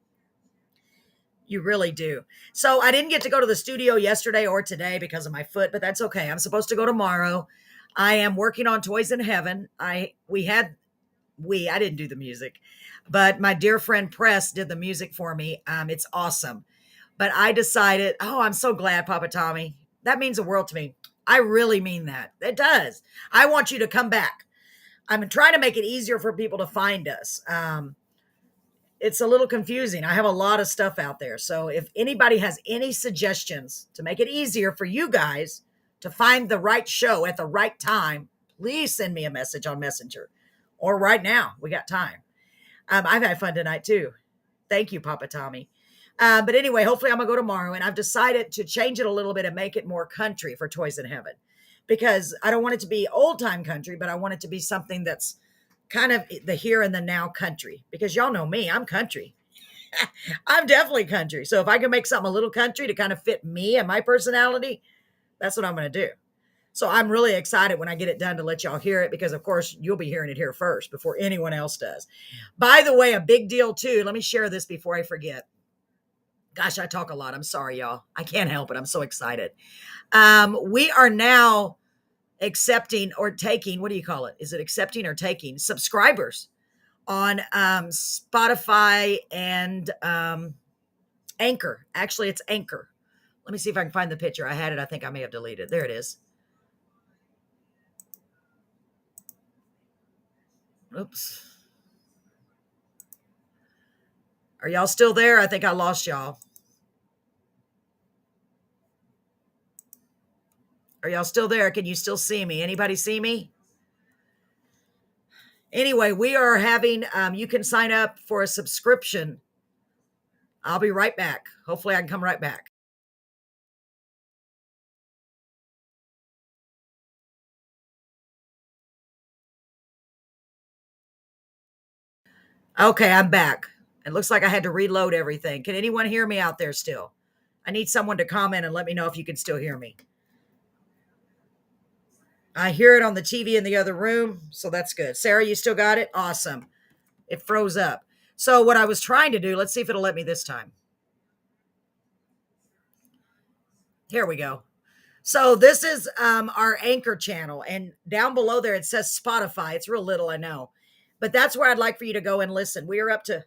Speaker 1: You really do. So I didn't get to go to the studio yesterday or today because of my foot, but that's okay. I'm supposed to go tomorrow. I am working on Toys in Heaven. I didn't do the music, but my dear friend Press did the music for me. It's awesome. But I decided, I'm so glad, Papa Tommy. That means the world to me. I really mean that. It does. I want you to come back. I'm trying to make it easier for people to find us. It's a little confusing. I have a lot of stuff out there. So if anybody has any suggestions to make it easier for you guys to find the right show at the right time, please send me a message on Messenger or right now. We got time. I've had fun tonight too. Thank you, Papa Tommy. But anyway, hopefully I'm going to go tomorrow, and I've decided to change it a little bit and make it more country for Toys in Heaven, because I don't want it to be old time country, but I want it to be something that's kind of the here and the now country, because y'all know me, I'm country. I'm definitely country. So if I can make something a little country to kind of fit me and my personality, that's what I'm going to do. So I'm really excited when I get it done to let y'all hear it, because of course you'll be hearing it here first before anyone else does. By the way, a big deal too. Let me share this before I forget. Gosh, I talk a lot. I'm sorry, y'all. I can't help it. I'm so excited. We are now accepting or taking, what do you call it? Is it accepting or taking subscribers on Spotify and Anchor? Actually, it's Anchor. Let me see if I can find the picture. I had it. I think I may have deleted it. There it is. Oops. Are y'all still there? I think I lost y'all. Are y'all still there? Can you still see me? Anybody see me? Anyway, we are having, you can sign up for a subscription. I'll be right back. Hopefully I can come right back. Okay, I'm back. It looks like I had to reload everything. Can anyone hear me out there still? I need someone to comment and let me know if you can still hear me. I hear it on the TV in the other room, so that's good. Sarah, you still got it? Awesome. It froze up. So what I was trying to do, let's see if it'll let me this time. Here we go. So this is our Anchor channel, and down below there it says Spotify. It's real little, I know, but that's where I'd like for you to go and listen. We are up to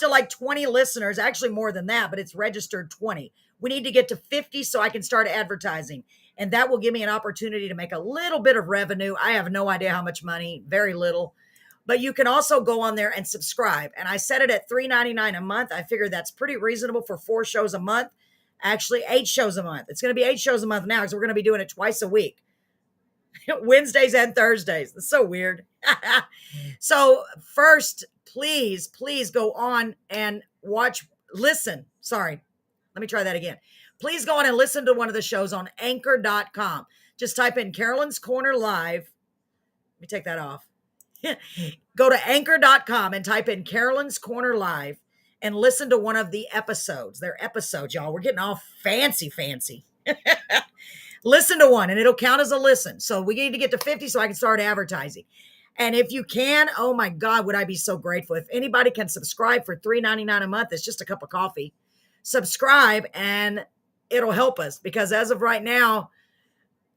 Speaker 1: like 20 listeners, actually more than that, but it's registered 20. We need to get to 50 so I can start advertising, and that will give me an opportunity to make a little bit of revenue. I have no idea how much money, very little, but you can also go on there and subscribe. And I set it at $3.99 a month. I figured that's pretty reasonable for 4 shows a month. Actually, 8 shows a month. It's going to be 8 shows a month now because we're going to be doing it twice a week. Wednesdays and Thursdays. It's so weird. So first, please go on and listen. Sorry. Let me try that again. Please go on and listen to one of the shows on anchor.com. Just type in Carolyn's Corner Live. Let me take that off. Go to anchor.com and type in Carolyn's Corner Live and listen to one of the episodes. They're episodes, y'all. We're getting all fancy. Listen to one and it'll count as a listen. So we need to get to 50 so I can start advertising. And if you can, oh my God, would I be so grateful. If anybody can subscribe for $3.99 a month, it's just a cup of coffee. Subscribe and it'll help us, because as of right now,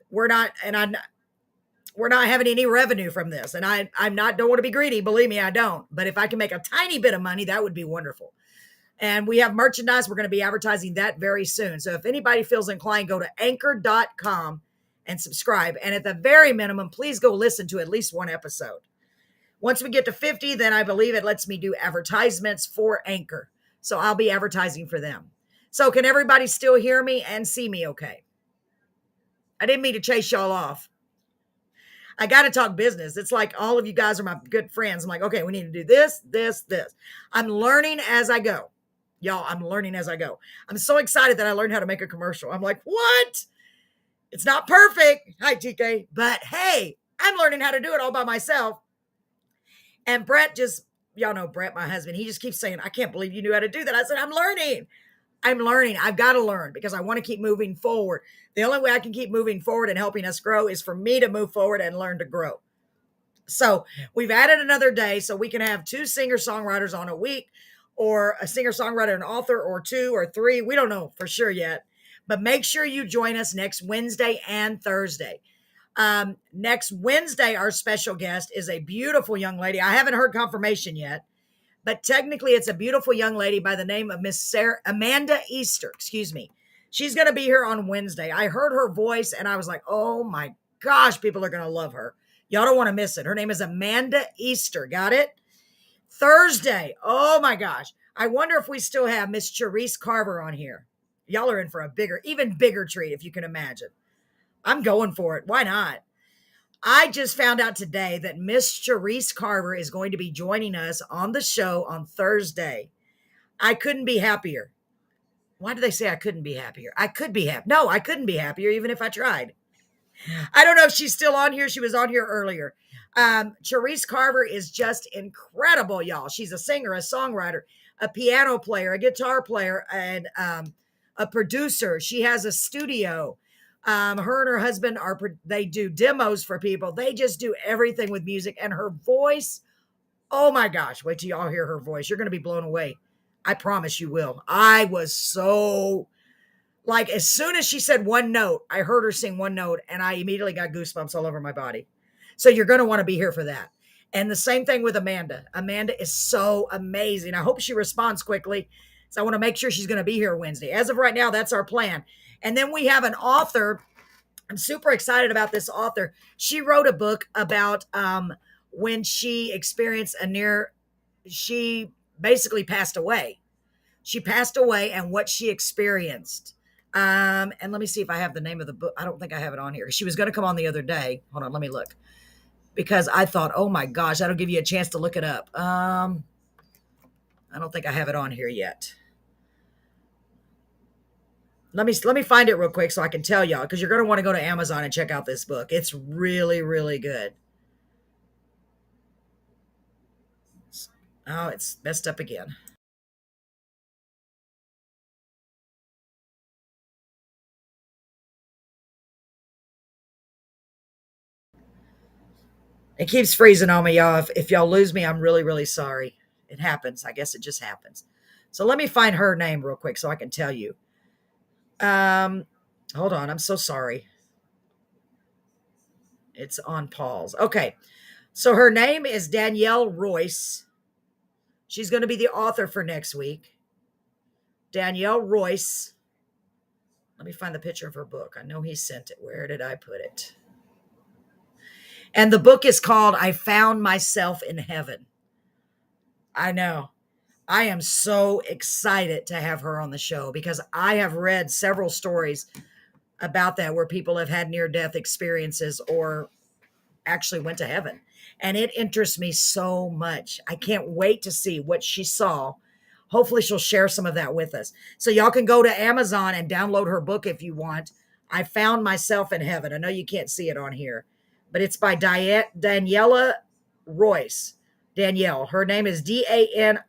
Speaker 1: we're not having any revenue from this. And don't want to be greedy. Believe me, I don't. But if I can make a tiny bit of money, that would be wonderful. And we have merchandise. We're going to be advertising that very soon. So if anybody feels inclined, go to anchor.com and subscribe. And at the very minimum, please go listen to at least one episode. Once we get to 50, then I believe it lets me do advertisements for Anchor. So I'll be advertising for them. So can everybody still hear me and see me okay? I didn't mean to chase y'all off. I got to talk business. It's like all of you guys are my good friends. I'm like, okay, we need to do this. I'm learning as I go. Y'all, I'm learning as I go. I'm so excited that I learned how to make a commercial. I'm like, what? It's not perfect. Hi, TK. But hey, I'm learning how to do it all by myself. And Brett y'all know Brett, my husband, he just keeps saying, I can't believe you knew how to do that. I said, I'm learning. I've got to learn because I want to keep moving forward. The only way I can keep moving forward and helping us grow is for me to move forward and learn to grow. So we've added another day so we can have 2 singer-songwriters on a week, or a singer-songwriter, an author, or 2 or 3. We don't know for sure yet, but make sure you join us next Wednesday and Thursday. Next Wednesday, our special guest is a beautiful young lady. I haven't heard confirmation yet, but technically it's a beautiful young lady by the name of Miss Amanda Easter. Excuse me. She's going to be here on Wednesday. I heard her voice and I was like, oh my gosh, people are going to love her. Y'all don't want to miss it. Her name is Amanda Easter. Got it? Thursday. Oh my gosh. I wonder if we still have Miss Cherise Carver on here. Y'all are in for a even bigger treat, if you can imagine. I'm going for it. Why not? I just found out today that Miss Cherise Carver is going to be joining us on the show on Thursday. I couldn't be happier. Why do they say I couldn't be happier? I could be happy. No, I couldn't be happier even if I tried. I don't know if she's still on here. She was on here earlier. Cherise Carver is just incredible, y'all. She's a singer, a songwriter, a piano player, a guitar player, and a producer. She has a studio. Her and her husband they do demos for people. They just do everything with music. And her voice, oh my gosh, wait till y'all hear her voice. You're going to be blown away. I promise you will. I was so, like, as soon as she said one note, I heard her sing one note and I immediately got goosebumps all over my body. So you're going to want to be here for that. And the same thing with Amanda. Amanda is so amazing. I hope she responds quickly. So I want to make sure she's going to be here Wednesday. As of right now, that's our plan. And then we have an author. I'm super excited about this author. She wrote a book about when she experienced she basically passed away. She passed away and what she experienced. And let me see if I have the name of the book. I don't think I have it on here. She was going to come on the other day. Hold on, let me look. Because I thought, oh my gosh, that'll give you a chance to look it up. I don't think I have it on here yet. Let me find it real quick so I can tell y'all, because you're going to want to go to Amazon and check out this book. It's really, really good. Oh, it's messed up again. It keeps freezing on me, y'all. If y'all lose me, I'm really, really sorry. It happens. I guess it just happens. So let me find her name real quick so I can tell you. Hold on. I'm so sorry. It's on pause. Okay. So her name is Danielle Royce. She's going to be the author for next week. Danielle Royce. Let me find the picture of her book. I know he sent it. Where did I put it? And the book is called I Found Myself in Heaven. I know. I am so excited to have her on the show because I have read several stories about that, where people have had near-death experiences or actually went to heaven. And it interests me so much. I can't wait to see what she saw. Hopefully she'll share some of that with us. So y'all can go to Amazon and download her book if you want. I Found Myself in Heaven. I know you can't see it on here, but it's by Daniela Royce. Danielle. Her name is Danielle,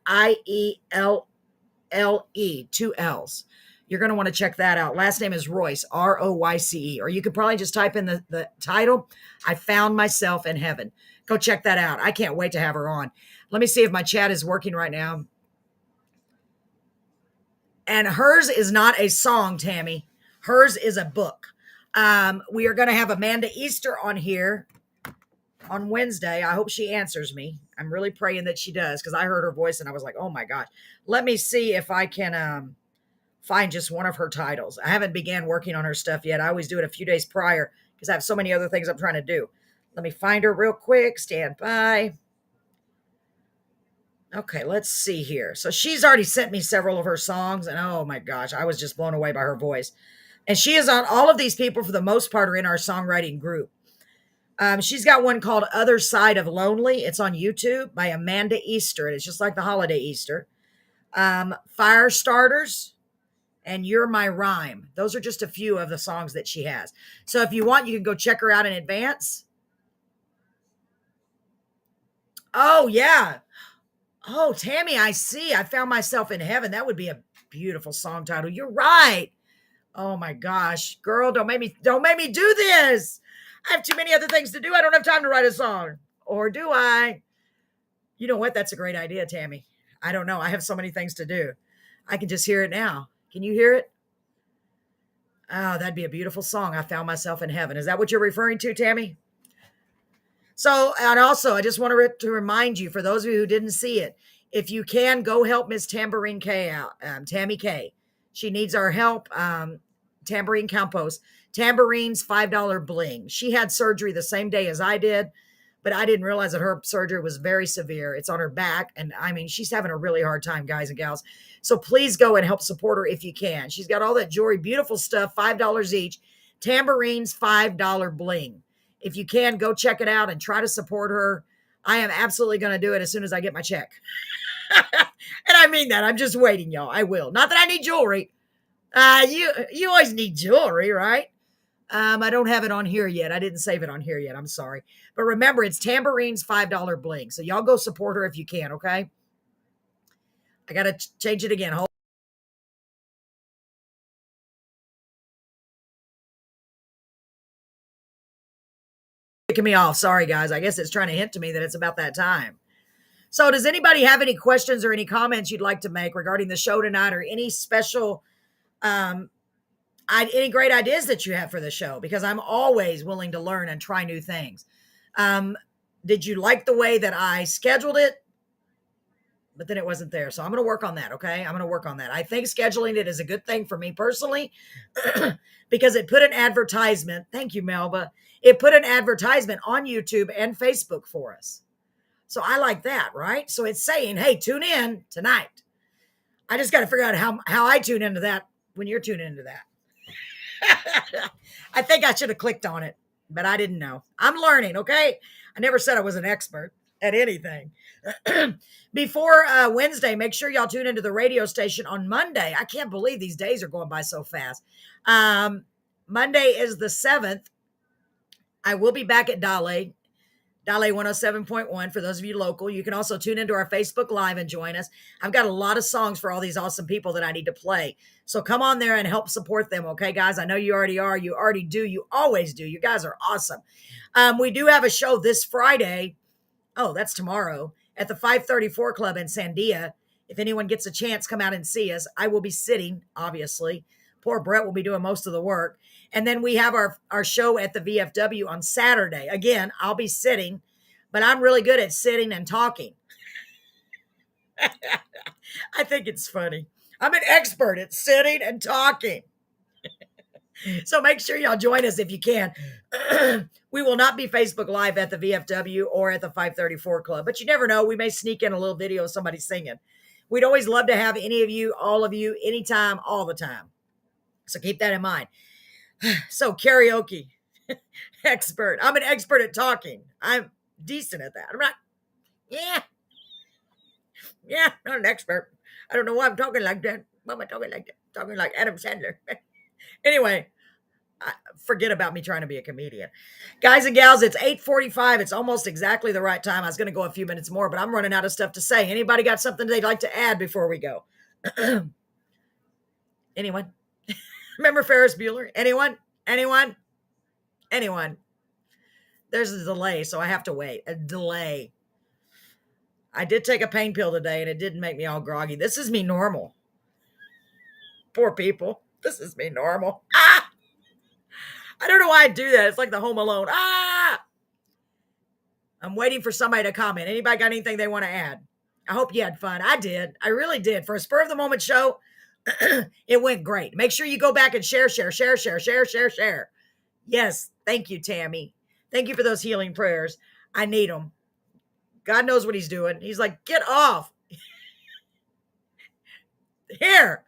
Speaker 1: 2 L's. You're going to want to check that out. Last name is Royce, Royce. Or you could probably just type in the title, I Found Myself in Heaven. Go check that out. I can't wait to have her on. Let me see if my chat is working right now. And hers is not a song, Tammy. Hers is a book. We are going to have Amanda Easter on here on Wednesday. I hope she answers me. I'm really praying that she does, because I heard her voice and I was like, oh my gosh. Let me see if I can find just one of her titles. I haven't began working on her stuff yet. I always do it a few days prior because I have so many other things I'm trying to do. Let me find her real quick. Stand by. Okay, let's see here. So she's already sent me several of her songs, and oh my gosh, I was just blown away by her voice. And she is on, all of these people for the most part are in our songwriting group. She's got one called Other Side of Lonely. It's on YouTube by Amanda Easter. And it's just like the holiday Easter. Fire Starters and You're My Rhyme. Those are just a few of the songs that she has. So if you want, you can go check her out in advance. Oh, yeah. Oh, Tammy, I see. I Found Myself in Heaven. That would be a beautiful song title. You're right. Oh my gosh, girl, don't make me do this. I have too many other things to do. I don't have time to write a song. Or do I? You know what? That's a great idea, Tammy. I don't know. I have so many things to do. I can just hear it now. Can you hear it? Oh, that'd be a beautiful song. I Found Myself in Heaven. Is that what you're referring to, Tammy? So, and also, I just want to remind you, for those of you who didn't see it, if you can, go help Miss Tambourine K out, Tammy K. She needs our help. Tambourine Campos. Tambourine's $5 bling. She had surgery the same day as I did, but I didn't realize that her surgery was very severe. It's on her back. And I mean, she's having a really hard time, guys and gals. So please go and help support her if you can. She's got all that jewelry, beautiful stuff, $5 each. Tambourine's $5 bling. If you can, go check it out and try to support her. I am absolutely going to do it as soon as I get my check. And I mean that. I'm just waiting, y'all. I will. Not that I need jewelry. You always need jewelry, right? I don't have it on here yet. I didn't save it on here yet. I'm sorry. But remember, it's Tambourine's $5 bling. So y'all go support her if you can, okay? I got to change it again. Hold. Kicking me off. Sorry, guys. I guess it's trying to hint to me that it's about that time. So does anybody have any questions or any comments you'd like to make regarding the show tonight, or any special, any great ideas that you have for the show? Because I'm always willing to learn and try new things. Did you like the way that I scheduled it? But then it wasn't there. So I'm going to work on that. Okay. I'm going to work on that. I think scheduling it is a good thing for me personally, because it put an advertisement. Thank you, Melba. It put an advertisement on YouTube and Facebook for us. So I like that, right? So it's saying, hey, tune in tonight. I just got to figure out how I tune into that when you're tuning into that. I think I should have clicked on it, but I didn't know. I'm learning, okay? I never said I was an expert at anything. Before Wednesday, make sure y'all tune into the radio station on Monday. I can't believe these days are going by so fast. Monday is the 7th. I will be back at Dale 107.1 for those of you local. You can also tune into our Facebook Live and join us. I've got a lot of songs for all these awesome people that I need to play. So come on there and help support them, okay, guys? I know you already are. You already do. You always do. You guys are awesome. We do have a show this Friday. Oh, that's tomorrow at the 534 Club in Sandia. If anyone gets a chance, come out and see us. I will be sitting, obviously. Poor Brett will be doing most of the work. And then we have our show at the VFW on Saturday. Again, I'll be sitting, but I'm really good at sitting and talking. I think it's funny. I'm an expert at sitting and talking. So make sure y'all join us if you can. We will not be Facebook Live at the VFW or at the 534 Club, but you never know. We may sneak in a little video of somebody singing. We'd always love to have any of you, all of you, anytime, all the time. So keep that in mind. So karaoke expert. I'm an expert at talking. I'm decent at that. I'm not, yeah, not an expert. I don't know why I'm talking like that. Why am I talking like that? Talking like Adam Sandler. Anyway, forget about me trying to be a comedian. Guys and gals, it's 8:45. It's almost exactly the right time. I was going to go a few minutes more, but I'm running out of stuff to say. Anybody got something they'd like to add before we go? Anyone? Remember Ferris Bueller? Anyone? There's a delay, so I have to wait. A delay. I did take a pain pill today, and it didn't make me all groggy. This is me normal. Poor people. This is me normal. Ah! I don't know why I do that. It's like the Home Alone. Ah! I'm waiting for somebody to comment. Anybody got anything they want to add? I hope you had fun. I did. I really did. For a spur of the moment show, it went great. Make sure you go back and share. Yes. Thank you, Tammy. Thank you for those healing prayers. I need them. God knows what he's doing. He's like, get off. Here,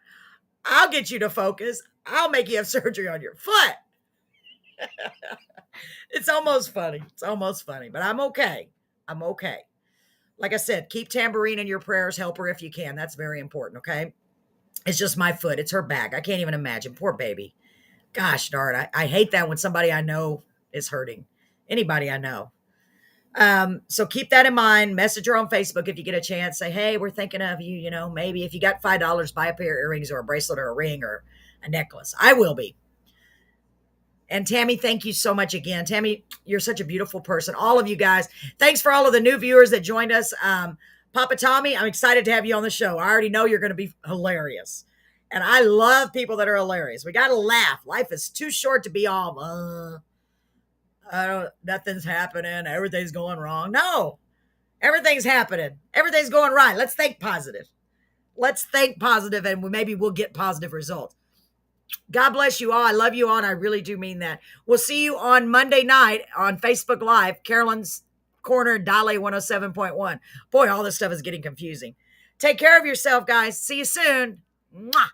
Speaker 1: I'll get you to focus. I'll make you have surgery on your foot. It's almost funny. But I'm okay. Like I said, keep Tambourine in your prayers. Help her if you can. That's very important, okay? It's just my foot. It's her back. I can't even imagine. Poor baby. Gosh darn, I hate that when somebody I know is hurting. Anybody I know. So keep that in mind. Message her on Facebook if you get a chance. Say, hey, we're thinking of you. You know, maybe if you got $5, buy a pair of earrings or a bracelet or a ring or a necklace. I will be. And Tammy, thank you so much again. Tammy, you're such a beautiful person. All of you guys. Thanks for all of the new viewers that joined us. Papa Tommy, I'm excited to have you on the show. I already know you're going to be hilarious. And I love people that are hilarious. We got to laugh. Life is too short to be all, nothing's happening. Everything's going wrong. No, everything's happening. Everything's going right. Let's think positive. And maybe we'll get positive results. God bless you all. I love you all, and I really do mean that. We'll see you on Monday night on Facebook Live, Carolyn's Corner, Dale 107.1. Boy, all this stuff is getting confusing. Take care of yourself, guys. See you soon. Mwah.